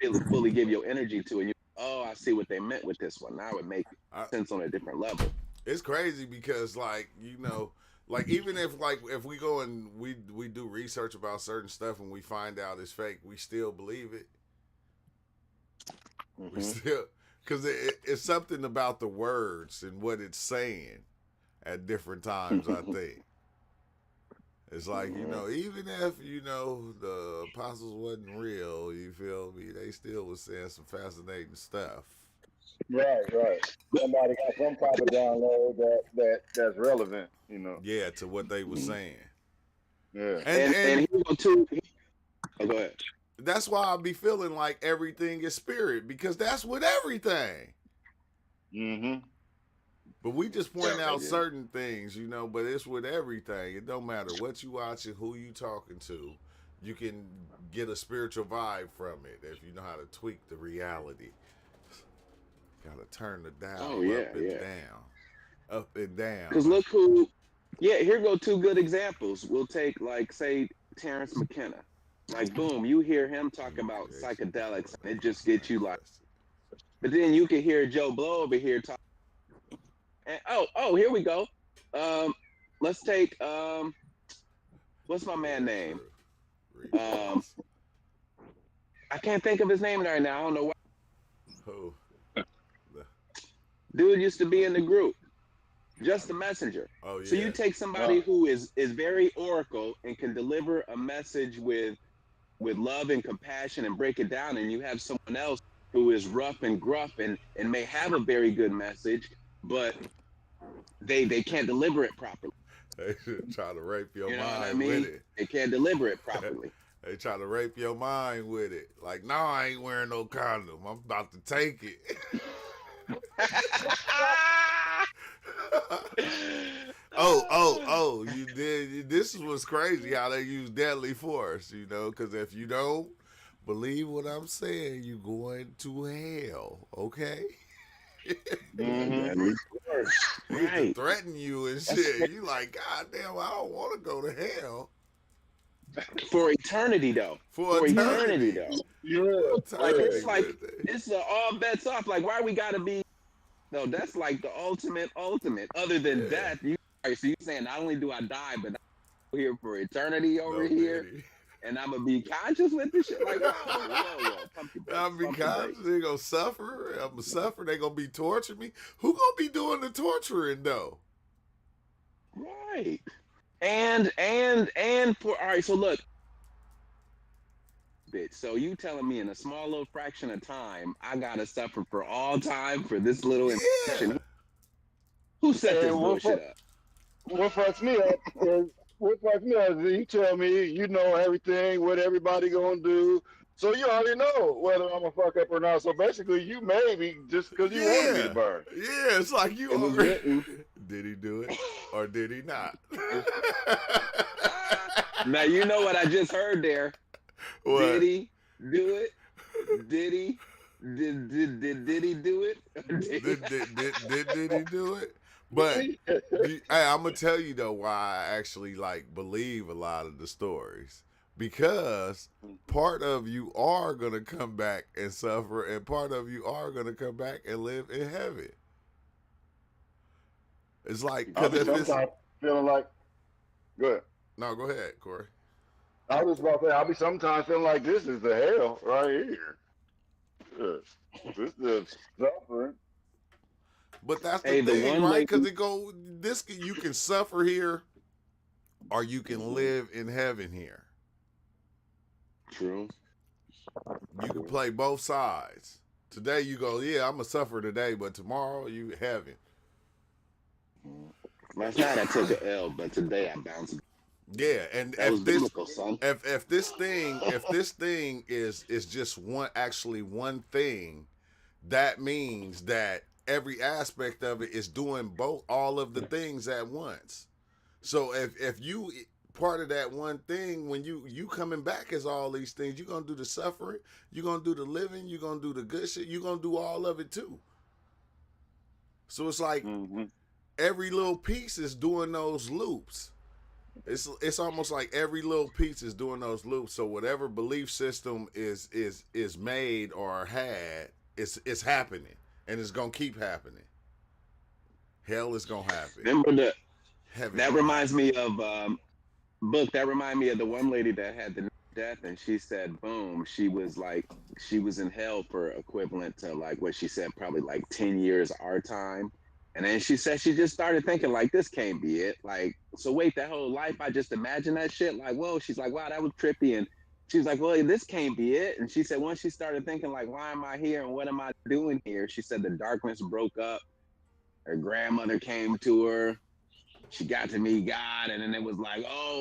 really fully give your energy to it. oh, I see what they meant with this one. Now it makes sense on a different level. It's crazy because, like, you know, like even if we go and we do research about certain stuff and we find out it's fake, we still believe it. We still, because it's something about the words and what it's saying at different times. I think it's like, you know, even if, you know, the apostles wasn't real, you feel me? They still was saying some fascinating stuff. Right. Somebody got some type of download that's relevant, you know. Yeah, to what they were saying. Yeah. And here go too. Oh, go ahead. That's why I be feeling like everything is spirit, because that's with everything. But we just point out certain things, you know, but it's with everything. It don't matter what you watching, who you talking to. You can get a spiritual vibe from it if you know how to tweak the reality. Gotta turn the dial up and down. Because look who, here go two good examples. We'll take, like, say, Terrence McKenna. Like, boom, you hear him talk about psychedelics, and it just gets you like. But then you can hear Joe Blow over here talk. And here we go. Let's take what's my man name? I can't think of his name right now. I don't know why. Who? Dude used to be in the group. Just the messenger. Oh, yeah. So you take somebody who is very oracle and can deliver a message with love and compassion and break it down, and you have someone else who is rough and gruff and may have a very good message, but they can't deliver it properly. They try to rape your You know mind what I mean? with it. They can't deliver it properly. They try to rape your mind with it. Like, no, I ain't wearing no condom. I'm about to take it. You did. This was crazy how they use deadly force, you know, because if you don't believe what I'm saying, you're going to hell, okay? Deadly force. Right. Threaten you and shit. You like, God damn, I don't want to go to hell. For eternity, though. For eternity, though. Yeah. Like, it's all bets off. Like, why we gotta be? No, that's like the ultimate. Other than death, so you saying not only do I die, but I'm here for eternity over here, and I'm gonna be conscious with this shit. Like, whoa, I'm gonna be conscious. They gonna suffer. I'm gonna suffer. They gonna be torturing me. Who gonna be doing the torturing though? Right. And for all right. So look. So you telling me in a small little fraction of time, I gotta suffer for all time for this little infection? Who set this bullshit up? What fucks me up is you tell me you know everything, what everybody gonna do, so you already know whether I'm gonna fuck up or not. So basically, you made me just because you wanted me to burn. Yeah, it's like you already. Did he do it or did he not? Now you know what I just heard there. What? Did he do it? Did he? Did he do it? Did he do it? But hey, I'm gonna tell you though why I actually like believe a lot of the stories, because part of you are gonna come back and suffer, and part of you are gonna come back and live in heaven. It's like, I'll be sometimes feeling like. Good. No, go ahead, Corey. I was about to say, I'll be sometimes feeling like this is the hell right here. This is suffering. But that's the thing, right? Because you can suffer here, or you can live in heaven here. True. You can play both sides. Today you go, yeah, I'm gonna suffer today, but tomorrow you heaven. Last night I took an L, but today I bounced back. Yeah, and if this thing is just one thing, that means that every aspect of it is doing all of the things at once. So if you part of that one thing, when you coming back as all these things, you're gonna do the suffering, you're gonna do the living, you're gonna do the good shit, you're gonna do all of it too. So it's like every little piece is doing those loops. It's almost like every little piece is doing those loops. So whatever belief system is made or had, it's happening, and it's gonna keep happening. Hell is gonna happen. Remember that reminds happen. me of book. That reminded me of the one lady that had the death, and she said, boom, she was in hell for equivalent to like what she said, probably like 10 years our time. And then she said she just started thinking like, this can't be it. Like, so wait, that whole life I just imagined that shit. Like, whoa. She's like, wow, that was trippy. And she was like, well, this can't be it. And she said once she started thinking like, why am I here and what am I doing here? She said the darkness broke up. Her grandmother came to her. She got to meet God, and then it was like, oh,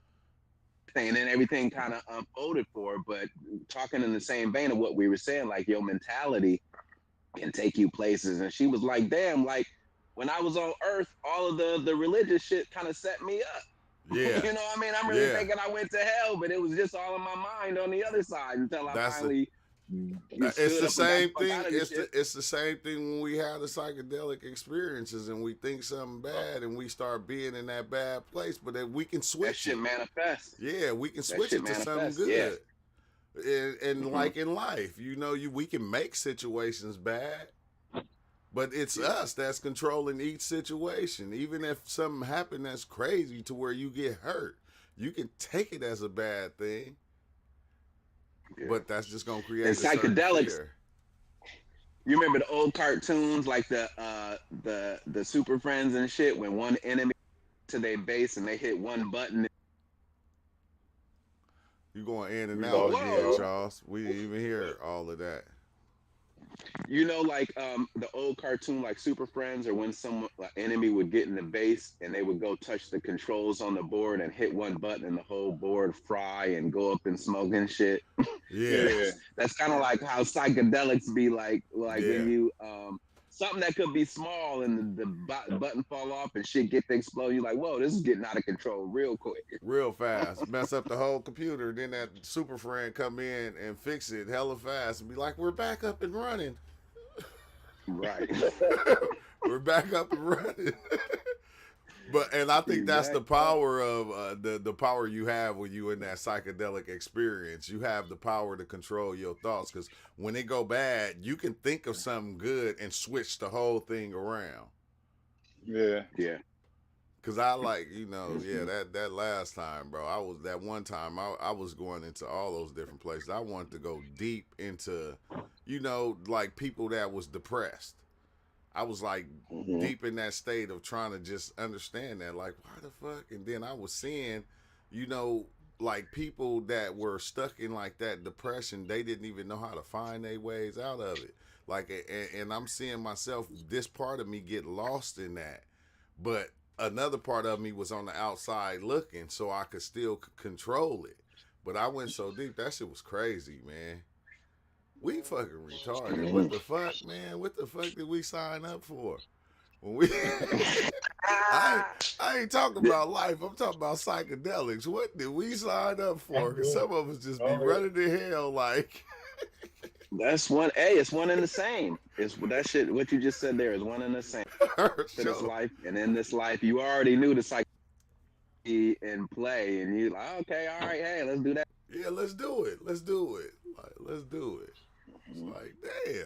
and then everything kind of unfolded for her. But talking in the same vein of what we were saying, like your mentality can take you places. And she was like, damn, like when I was on Earth, all of the religious shit kind of set me up. Yeah. You know what I mean? I'm really thinking I went to hell, but it was just all in my mind on the other side until I finally. It's the same thing. It's the same thing when we have the psychedelic experiences and we think something bad and we start being in that bad place, but then we can switch. That shit manifest. Yeah, we can switch it to something good. Yeah. And like in life, we can make situations bad, but it's us that's controlling each situation. Even if something happened that's crazy to where you get hurt, you can take it as a bad thing. Yeah. But that's just gonna create and psychedelics. You remember the old cartoons like the Super Friends and shit when one enemy to their base and they hit one button. You going in and out again, Charles? We didn't even hear all of that. You know, like the old cartoon like Super Friends, or when an enemy would get in the base and they would go touch the controls on the board and hit one button and the whole board fry and go up in smoke and shit. Yeah. That's kind of like how psychedelics be like when you something that could be small and the button fall off and shit get to explode. You're like, whoa, this is getting out of control real quick. Real fast. Mess up the whole computer. Then that super friend come in and fix it hella fast and be like, we're back up and running. Right. We're back up and running. And I think that's the power of the power you have when you in that psychedelic experience. You have the power to control your thoughts, because when they go bad, you can think of something good and switch the whole thing around. Yeah. Because I that last time, bro, that one time I was going into all those different places. I wanted to go deep into, like people that was depressed. I was like deep in that state of trying to just understand that, like, why the fuck? And then I was seeing, like people that were stuck in like that depression, they didn't even know how to find their ways out of it. Like, and I'm seeing myself, this part of me get lost in that. But another part of me was on the outside looking, so I could still control it. But I went so deep, that shit was crazy, man. We fucking retarded. What the fuck, man? What the fuck did we sign up for? When we I ain't talking about life. I'm talking about psychedelics. What did we sign up for? Because some of us just be running to hell like. That's one. Hey, it's one and the same. It's that shit. What you just said there is one and the same. This life, and in this life, you already knew the psych in play, and you like, okay, all right, hey, let's do that. Yeah, let's do it. Let's do it. Like, let's do it. It's like, damn.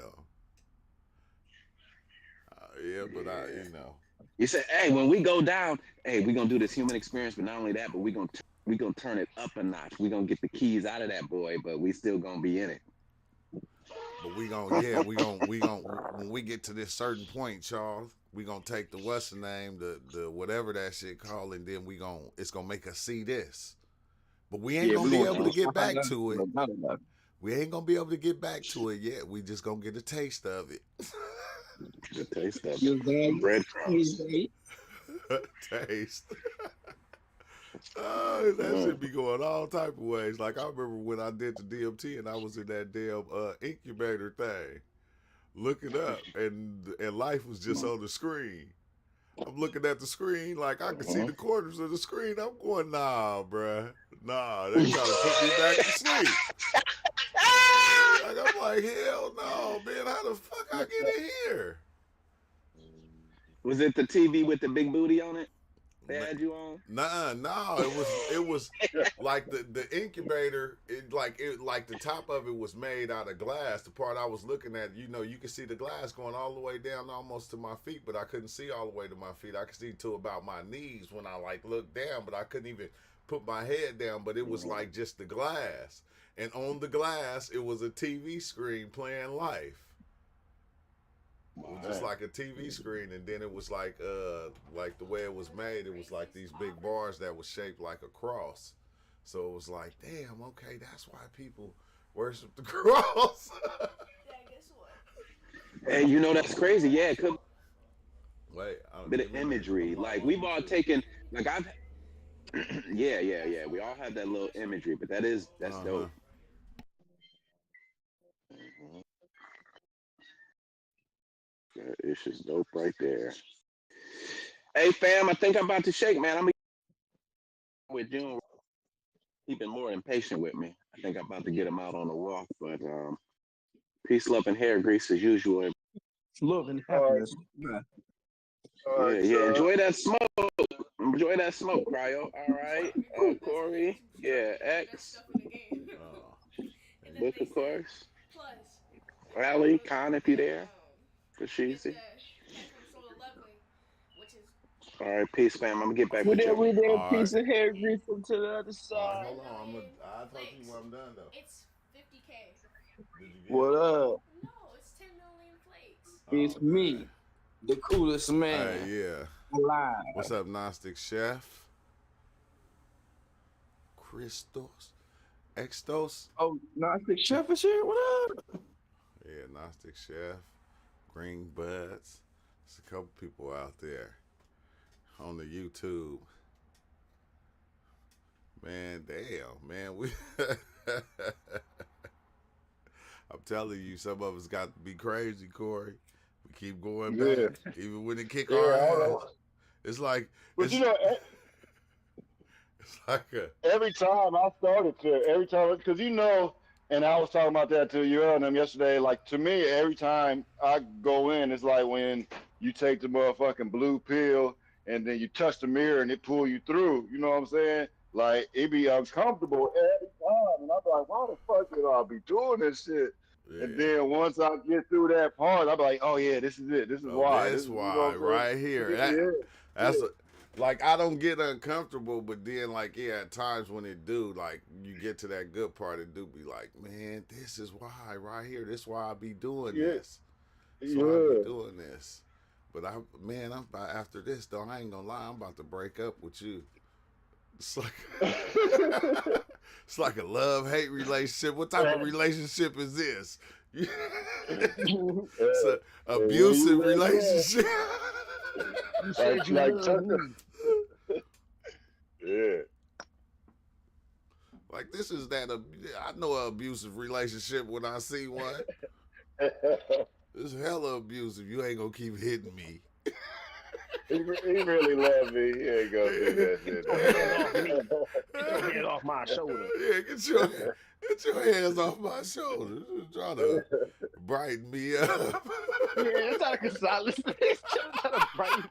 You said, hey, when we go down, hey, we're gonna do this human experience, but not only that, but we're gonna turn it up a notch. We're gonna get the keys out of that boy, but we still gonna be in it. But we gonna when we get to this certain point, Charles, we gonna take the what's the name, the whatever that shit called, and then it's gonna make us see this. But we ain't gonna be able to get back to it. We ain't gonna be able to get back to it yet. We just gonna get a taste of it. The taste of it. Breadcrumbs. Taste. That should be going all type of ways. Like I remember when I did the DMT and I was in that damn incubator thing, looking up, and life was just on the screen. I'm looking at the screen like I can see the corners of the screen. I'm going, nah, bruh. Nah, they trying to put me back to sleep. Like, I'm like, hell no, man. How the fuck I get in here? Was it the TV with the big booty on it? they had you on? No, it was like the incubator. Like the top of it was made out of glass. The part I was looking at, you could see the glass going all the way down almost to my feet, but I couldn't see all the way to my feet. I could see to about my knees when I like looked down, but I couldn't even put my head down. But it was like just the glass, and on the glass it was a TV screen playing Life. It was just like a TV screen, and then it was like the way it was made, it was like these big bars that was shaped like a cross. So it was like, damn, okay, that's why people worship the cross. And that's crazy. Yeah, it could Wait, bit of imagery. Like we've all taken, like I've, yeah. We all have that little imagery, but that's dope. It's just dope right there. Hey fam, I think I'm about to shake, man. I'm with June. He's been more impatient with me. I think I'm about to get him out on a walk, but peace, love, and hair grease as usual. Love and happiness. Yeah. Enjoy that smoke. Enjoy that smoke, Cryo. All right. Corey. Yeah, X. Book, of course. Allie, Khan, if you there. Kashizi. All right, peace, fam. I'm gonna get back with you. We there, piece of hair grease to the other side. Hold on, I'll talk to you when I'm done though. It's 50K. What up? No, it's 10 million plates. It's me, the coolest man. Yeah. Alive. What's up, Gnostic Chef? Christos? Extos? Oh, Gnostic Chef is here? What up? Yeah, Gnostic Chef. Green Buds. There's a couple people out there on the YouTube. Man, damn, man. I'm telling you, some of us got to be crazy, Corey. We keep going back. Even when they kick our ass. It's like, but it's like every time, because and I was talking about that to you and them yesterday. Like, to me, every time I go in, it's like when you take the motherfucking blue pill and then you touch the mirror and it pull you through. You know what I'm saying? Like, it be uncomfortable every time. And I'm like, why the fuck did I be doing this shit? Yeah. And then once I get through that part, I'm like, oh yeah, this is it. This is why. This is why, right here. That's like, I don't get uncomfortable, but then, like, at times when it do, like, you get to that good part, it do be like, man, this is why right here. This is why I be doing this. That's why I be doing this. But I'm about, after this though, I ain't gonna lie, I'm about to break up with you. It's like it's like a love-hate relationship. What type of relationship is this? It's an abusive relationship. You said you yeah. Like, this is that. I know an abusive relationship when I see one. It's hella abusive. You ain't gonna keep hitting me. He really love me. He ain't gonna do that shit. Get your head off my shoulder. Yeah, get your hands off my shoulders. Just trying to brighten me up. Yeah, it's like a solid. It's trying to brighten.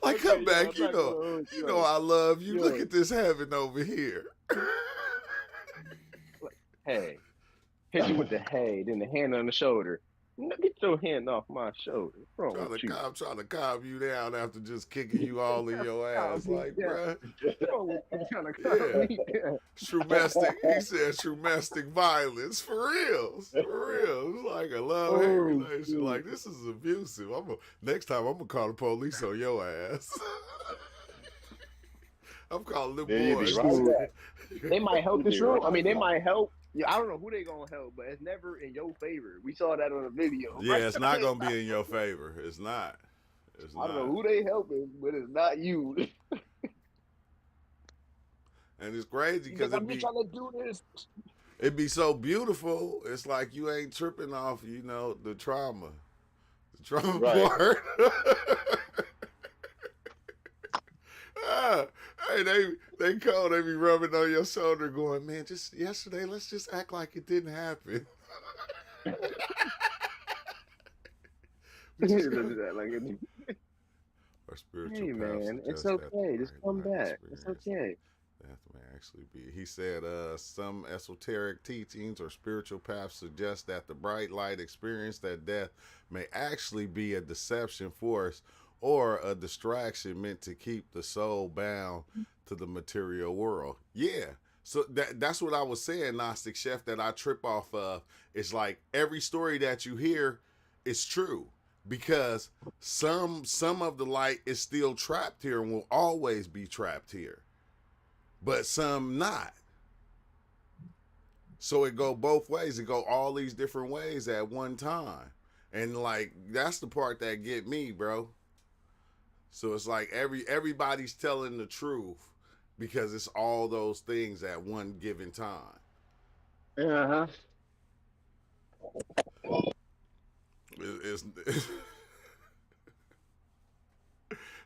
Like, come back, you know I love you. Look at this heaven over here. Hey, hit you with the hey, then the hand on the shoulder. Get your hand off my shoulder. I'm trying to calm you down after just kicking you all in your ass, like, bruh. Shrumestic. He said shrumestic violence. For real. It's like a love-hate relationship. Like, this is abusive. Next time, I'm going to call the police on your ass. I'm calling them boys. They might help this room. I mean, they might help. Yeah, I don't know who they gonna help, but it's never in your favor. We saw that on the video. Yeah, it's not gonna be in your favor. It's not. I don't know who they helping, but it's not you. And it's crazy because I'm trying to do this. It'd be so beautiful. It's like you ain't tripping off, the trauma. The trauma part. Hey, they call, they be rubbing on your shoulder going, man, just yesterday, let's just act like it didn't happen. Our spiritual Hey path man, it's suggests that the okay. Just bright come light back. It's experience okay. death may actually be. He said, some esoteric teachings or spiritual paths suggest that the bright light experience that death may actually be a deception force or a distraction meant to keep the soul bound to the material world. Yeah. So that's what I was saying, Gnostic Chef, that I trip off of. It's like every story that you hear is true because some of the light is still trapped here and will always be trapped here, but some not. So it go both ways. It go all these different ways at one time. And like that's the part that get me, bro. So it's like everybody's telling the truth because it's all those things at one given time. Uh-huh. It's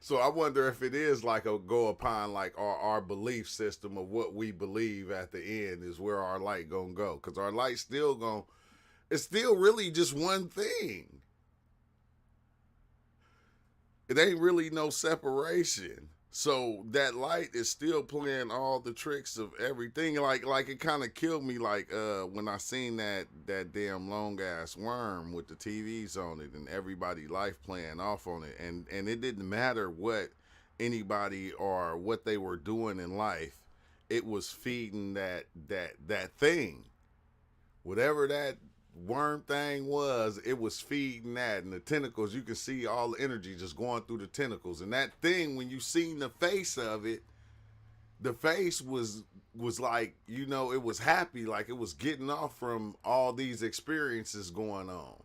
so I wonder if it is like a go upon like our belief system of what we believe at the end is where our light gonna go. Cause our light still gonna, it's still really just one thing. It ain't really no separation. So that light is still playing all the tricks of everything. Like it kind of killed me when I seen that damn long ass worm with the TVs on it and everybody life playing off on it. And it didn't matter what anybody or what they were doing in life. It was feeding that thing. Whatever that worm thing was, it was feeding that, and the tentacles, you can see all the energy just going through the tentacles. And that thing, when you seen the face of it, the face was like, you know, it was happy, like it was getting off from all these experiences going on.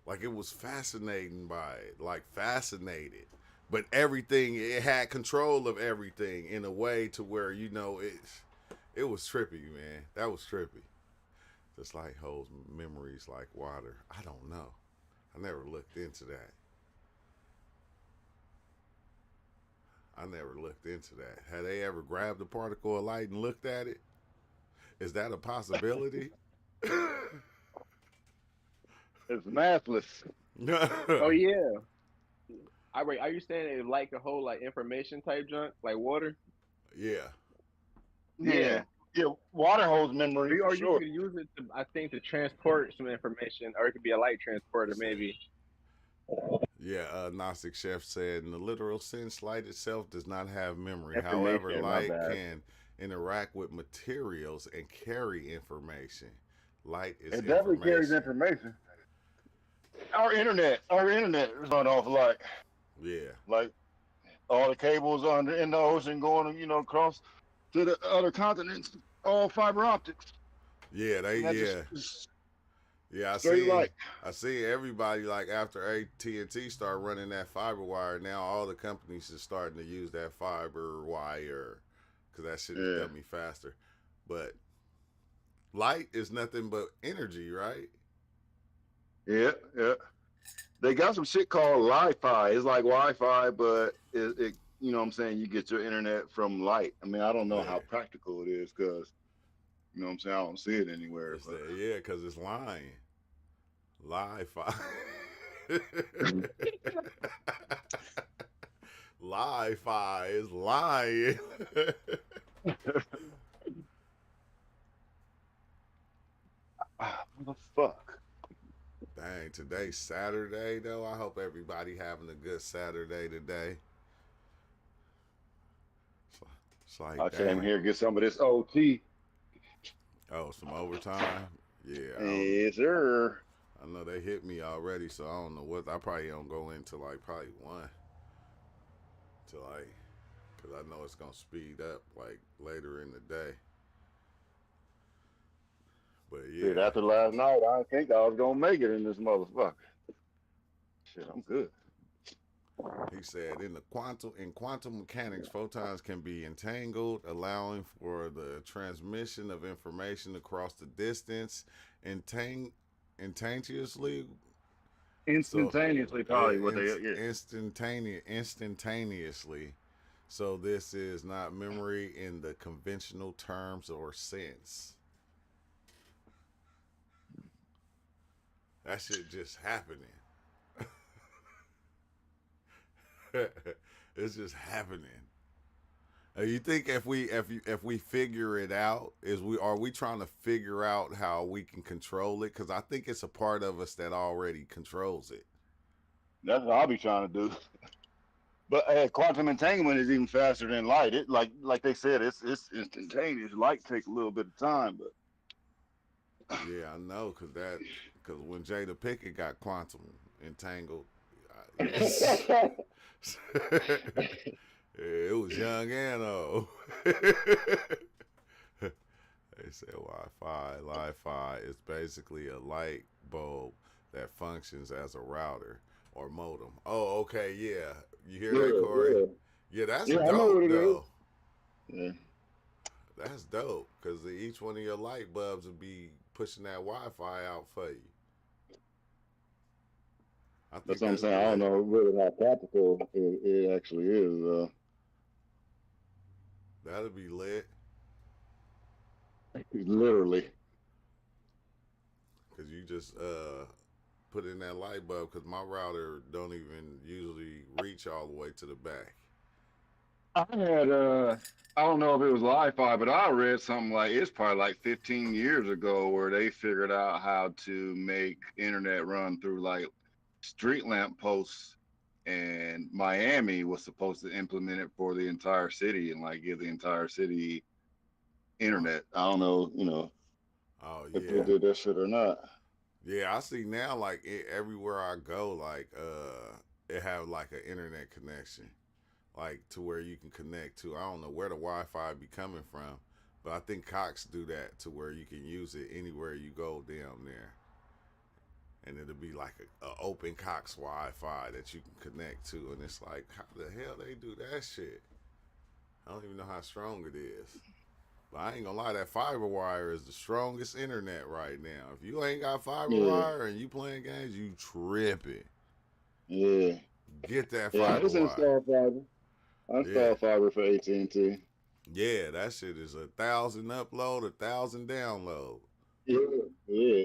Like it was fascinating by it, like fascinated. But everything, it had control of everything in a way to where, you know, it was trippy, man. That was trippy. This light holds memories like water. I don't know. I never looked into that. Had they ever grabbed a particle of light and looked at it? Is that a possibility? It's mathless. Oh yeah. Are you saying it like a whole like information type junk, like water? Yeah. Yeah. Yeah, water holds memory. Or Sure. you could use it to, I think, to transport some information, or it could be a light transporter, maybe. Yeah, Gnostic Chef said, in the literal sense, light itself does not have memory. Information, However, my light bad. can interact with materials and carry information. Light is It definitely carries information. Our internet is run off light. Yeah. Like all the cables in the ocean going, you know, across to the other continents, all fiber optics. Yeah, I see everybody, like after AT&T start running that fiber wire, now all the companies are starting to use that fiber wire because that shit is dummy faster. But light is nothing but energy, right? Yeah. They got some shit called Wi-Fi. It's like Wi-Fi, but it you know what I'm saying, you get your internet from light. I mean, I don't know how practical it is because, you know what I'm saying, I don't see it anywhere. Yeah, because it's lying. Wi-Fi. Wi-Fi is lying. What the fuck? Dang, today's Saturday, though. I hope everybody having a good Saturday today. It's like, I came here to get some of this OT. Oh, some overtime? Yeah. Yes, sir. I know they hit me already, so I don't know what. I probably don't go into like probably 1. To like, because I know it's going to speed up like later in the day. But yeah. Shit, after last night, I didn't think I was going to make it in this motherfucker. Shit, I'm good. He said, in quantum mechanics, photons can be entangled, allowing for the transmission of information across the distance instantaneously. Instantaneously, probably what they instantaneously. So this is not memory in the conventional terms or sense. That shit just happening. It's just happening. You think if we figure it out, are we trying to figure out how we can control it? Because I think it's a part of us that already controls it. That's what I'll be trying to do. But quantum entanglement is even faster than light. It like they said, it's instantaneous. Light takes a little bit of time, but Yeah, I know, because when Jada Pickett got quantum entangled, it was young and old. They said Wi-Fi is basically a light bulb that functions as a router or modem. Oh, okay, yeah. You hear that, Corey? Yeah, that's dope, though. Yeah. That's dope, because each one of your light bulbs would be pushing that Wi-Fi out for you. That's what I'm saying. I don't know really how practical it actually is. That'll be lit. Literally. Because you just put in that light bulb, because my router don't even usually reach all the way to the back. I had I don't know if it was Wi-Fi, but I read something like it's probably like 15 years ago where they figured out how to make internet run through like street lamp posts, and Miami was supposed to implement it for the entire city and like give the entire city internet. I don't know, if they did that shit or not. Yeah, I see now like everywhere I go, like it have like an internet connection, like to where you can connect to. I don't know where the Wi-Fi be coming from, but I think Cox do that to where you can use it anywhere you go down there. And it'll be like a open Cox Wi-Fi that you can connect to, and it's like, how the hell they do that shit? I don't even know how strong it is. But I ain't gonna lie, that fiber wire is the strongest internet right now. If you ain't got fiber wire and you playing games, you tripping. Yeah. Get that Yeah, fiber I just wire. installed fiber. I installed fiber for AT&T. Yeah, that shit is 1,000 upload, 1,000 download. Yeah.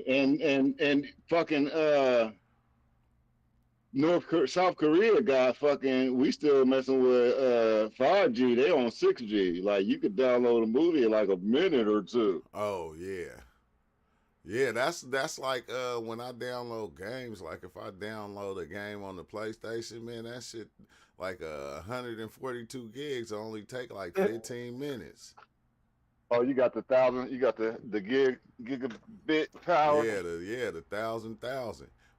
And fucking South Korea got fucking, we still messing with 5G. They on 6G. Like you could download a movie in like a minute or two. Oh yeah. Yeah, that's like when I download games, like if I download a game on the PlayStation, man, that shit like 142 gigs only take like 15 minutes. Oh, you got the 1,000, you got the gigabit power. Yeah, the 1,000.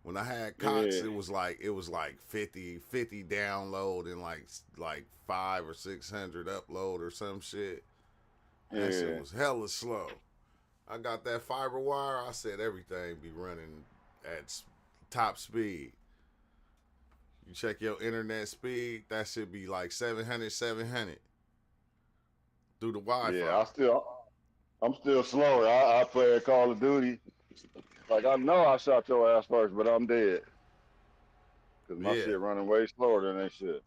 When I had Cox, it was like 50 download and like 500 or 600 upload or some shit. That shit was hella slow. I got that fiber wire. I said everything be running at top speed. You check your internet speed, that should be like 700 through the Wi-Fi. Yeah, I'm still slow. I play Call of Duty. Like I know I shot your ass first, but I'm dead. Cause my shit running way slower than that shit.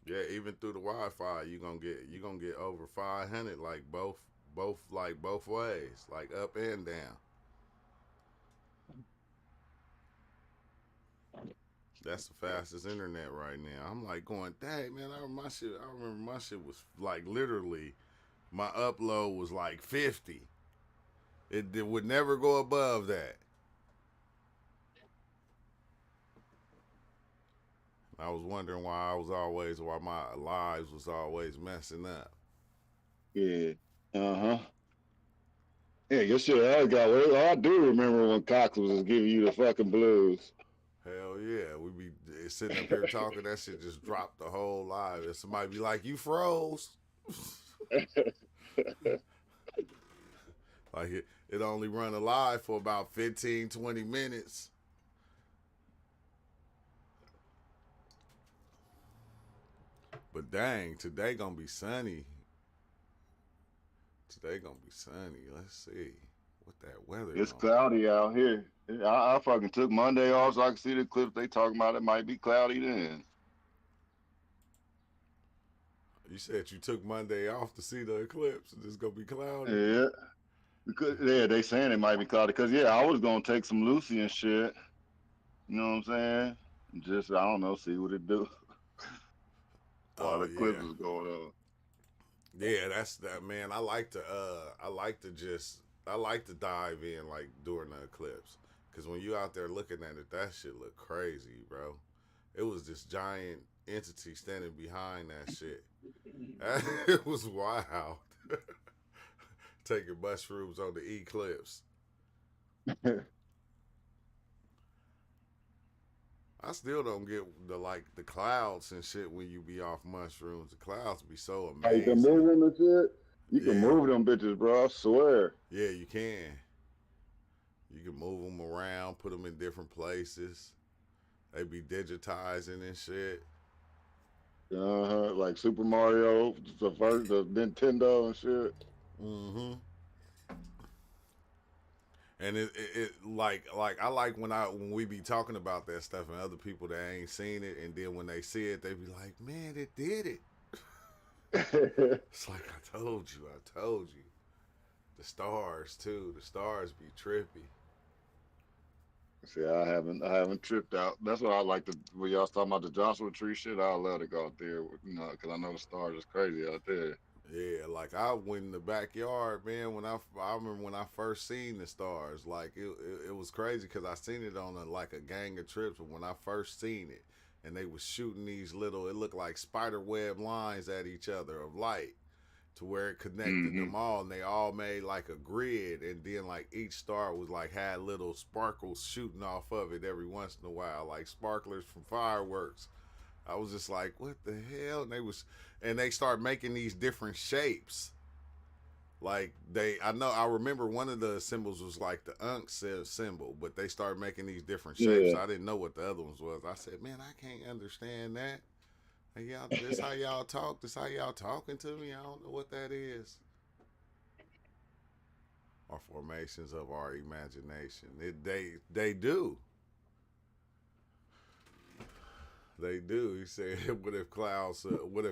Yeah, even through the Wi-Fi, you gonna get over 500, like both ways, like up and down. That's the fastest internet right now. I'm like going, dang man, I remember my shit was like literally, my upload was like 50. It would never go above that. I was wondering why my lives was always messing up. Yeah. Yeah, your shit I got. I do remember when Cox was just giving you the fucking blues. Hell yeah, we be sitting up here talking. That shit just dropped the whole live. And somebody be like, "You froze." Like it only run alive for about 15, 20 minutes. But dang, today gonna be sunny. Let's see what that weather. It's cloudy out here. I fucking took Monday off so I can see the clips they talking about. It might be cloudy then. You said you took Monday off to see the eclipse, and it's gonna be cloudy. Yeah, because they saying it might be cloudy. Cause I was gonna take some Lucy and shit. You know what I'm saying? Just I don't know, see what it do while Oh the clip yeah. is going on. Yeah, that's that, man. I like to dive in like during the eclipse, because when you out there looking at it, that shit look crazy, bro. It was this giant entity standing behind that shit. It was wild. Taking mushrooms on the eclipse. I still don't get the clouds and shit when you be off mushrooms. The clouds be so How you can amazing. move them and shit? You can Yeah, move them bitches, bro. I swear. yeah, you can. You can move them around, put them in different places. They be digitizing and shit. Like Super Mario, the Nintendo and shit. Mm-hmm. And it like I like when we be talking about that stuff and other people that ain't seen it, and then when they see it, they be like, "Man, it did it." It's like I told you. The stars too. The stars be trippy. See, I haven't tripped out. That's why I like to. When y'all was talking about the Joshua Tree shit, I love to go out there, because I know the stars is crazy out there. Yeah, like I went in the backyard, man. I remember when I first seen the stars, like it was crazy because I seen it on like a gang of trips. But when I first seen it, and they was shooting these little, it looked like spider web lines at each other of light, to where it connected Mm-hmm. them all, and they all made like a grid, and then like each star was like had little sparkles shooting off of it every once in a while, like sparklers from fireworks. I was just like, what the hell? And they start making these different shapes. Like I remember one of the symbols was like the Ankh symbol, but they started making these different shapes. Yeah. I didn't know what the other ones was. I said, man, I can't understand that. Hey, y'all, this how y'all talk. This how y'all talking to me. I don't know what that is. Or formations of our imagination. They do. They do. He said, what if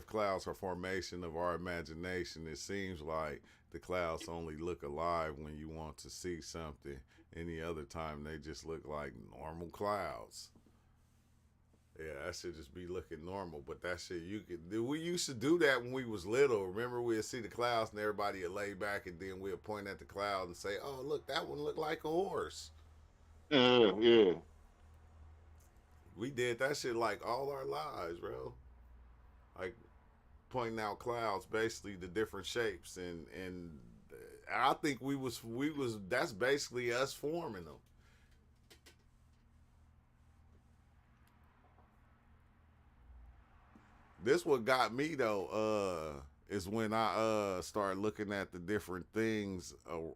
clouds are formation of our imagination? It seems like the clouds only look alive when you want to see something. Any other time, they just look like normal clouds. Yeah, that should just be looking normal. But that shit, we used to do that when we was little. Remember, we'd see the clouds and everybody would lay back, and then we'd point at the cloud and say, oh, look, that one looked like a horse. Yeah, yeah. We did that shit like all our lives, bro. Like pointing out clouds, basically the different shapes, and I think we was that's basically us forming them. This what got me though, is when I started looking at the different things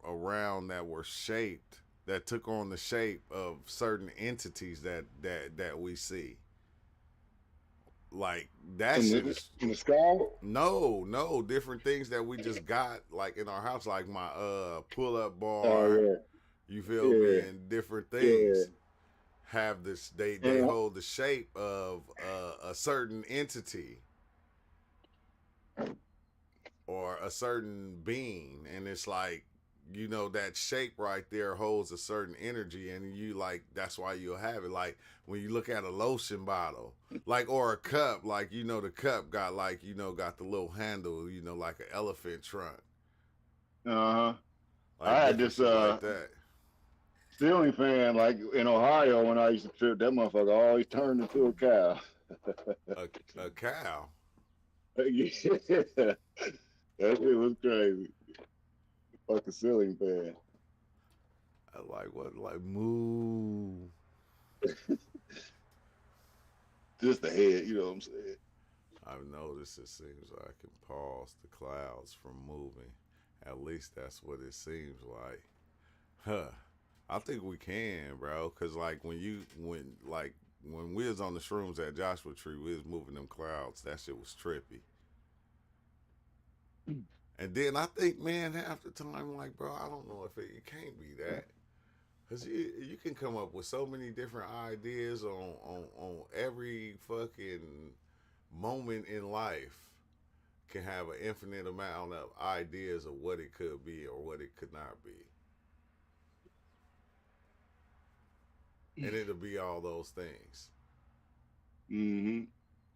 around that were shaped, that took on the shape of certain entities that we see. Like that shit is In the sky. no different things that we just got like in our house, like my pull up Oh bar. yeah, You feel me? yeah, And different yeah. things have this. They And hold the shape of a certain entity or a certain being, and it's like, that shape right there holds a certain energy, and you like that's why you'll have it. Like when you look at a lotion bottle, like, or a cup, like the cup got like got the little handle, like an elephant trunk, uh-huh. I like had different this shit like that. ceiling fan like in Ohio when I used to trip. That motherfucker always turned into a cow. A cow. Yeah, that shit was crazy. Fucking ceiling fan. I like what, like moo. Just the head, you know what I'm saying? I've noticed it seems like I can pause the clouds from moving. At least that's what it seems like. Huh. I think we can, bro. Cause like when we was on the shrooms at Joshua Tree, we was moving them clouds. That shit was trippy. And then I think, man, half the time, like, bro, I don't know if it can't be that. Cause you can come up with so many different ideas on every fucking moment in life, can have an infinite amount of ideas of what it could be or what it could not be. And it'll be all those things. Mm-hmm.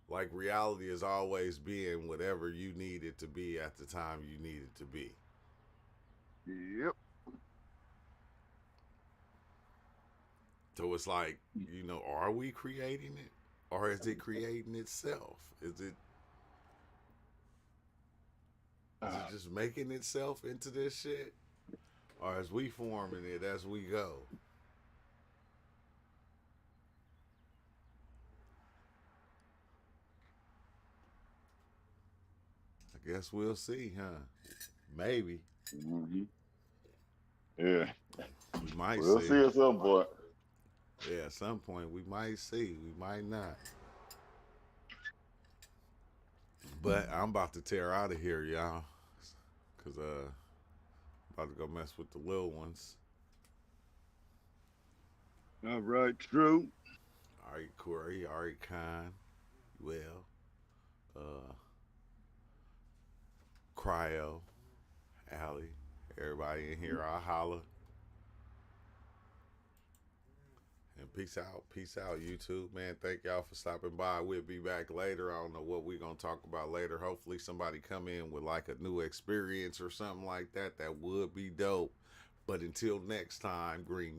Like reality is always being whatever you need it to be at the time you need it to be. Yep. So it's like, are we creating it? Or is it creating itself? Is it just making itself into this shit? Or is we forming it as we go? I guess we'll see, huh? Maybe. Mm-hmm. Yeah. We might We'll see at some point. Yeah, at some point we might see. We might not. But I'm about to tear out of here, y'all. Cause I'm about to go mess with the little ones. All right, true. All right, Corey. All right, Khan. Well, Cryo, Allie, everybody in here, I'll holler. And peace out, YouTube, man. Thank y'all for stopping by. We'll be back later. I don't know what we're gonna talk about later. Hopefully somebody come in with like a new experience or something like that. That would be dope. But until next time, Green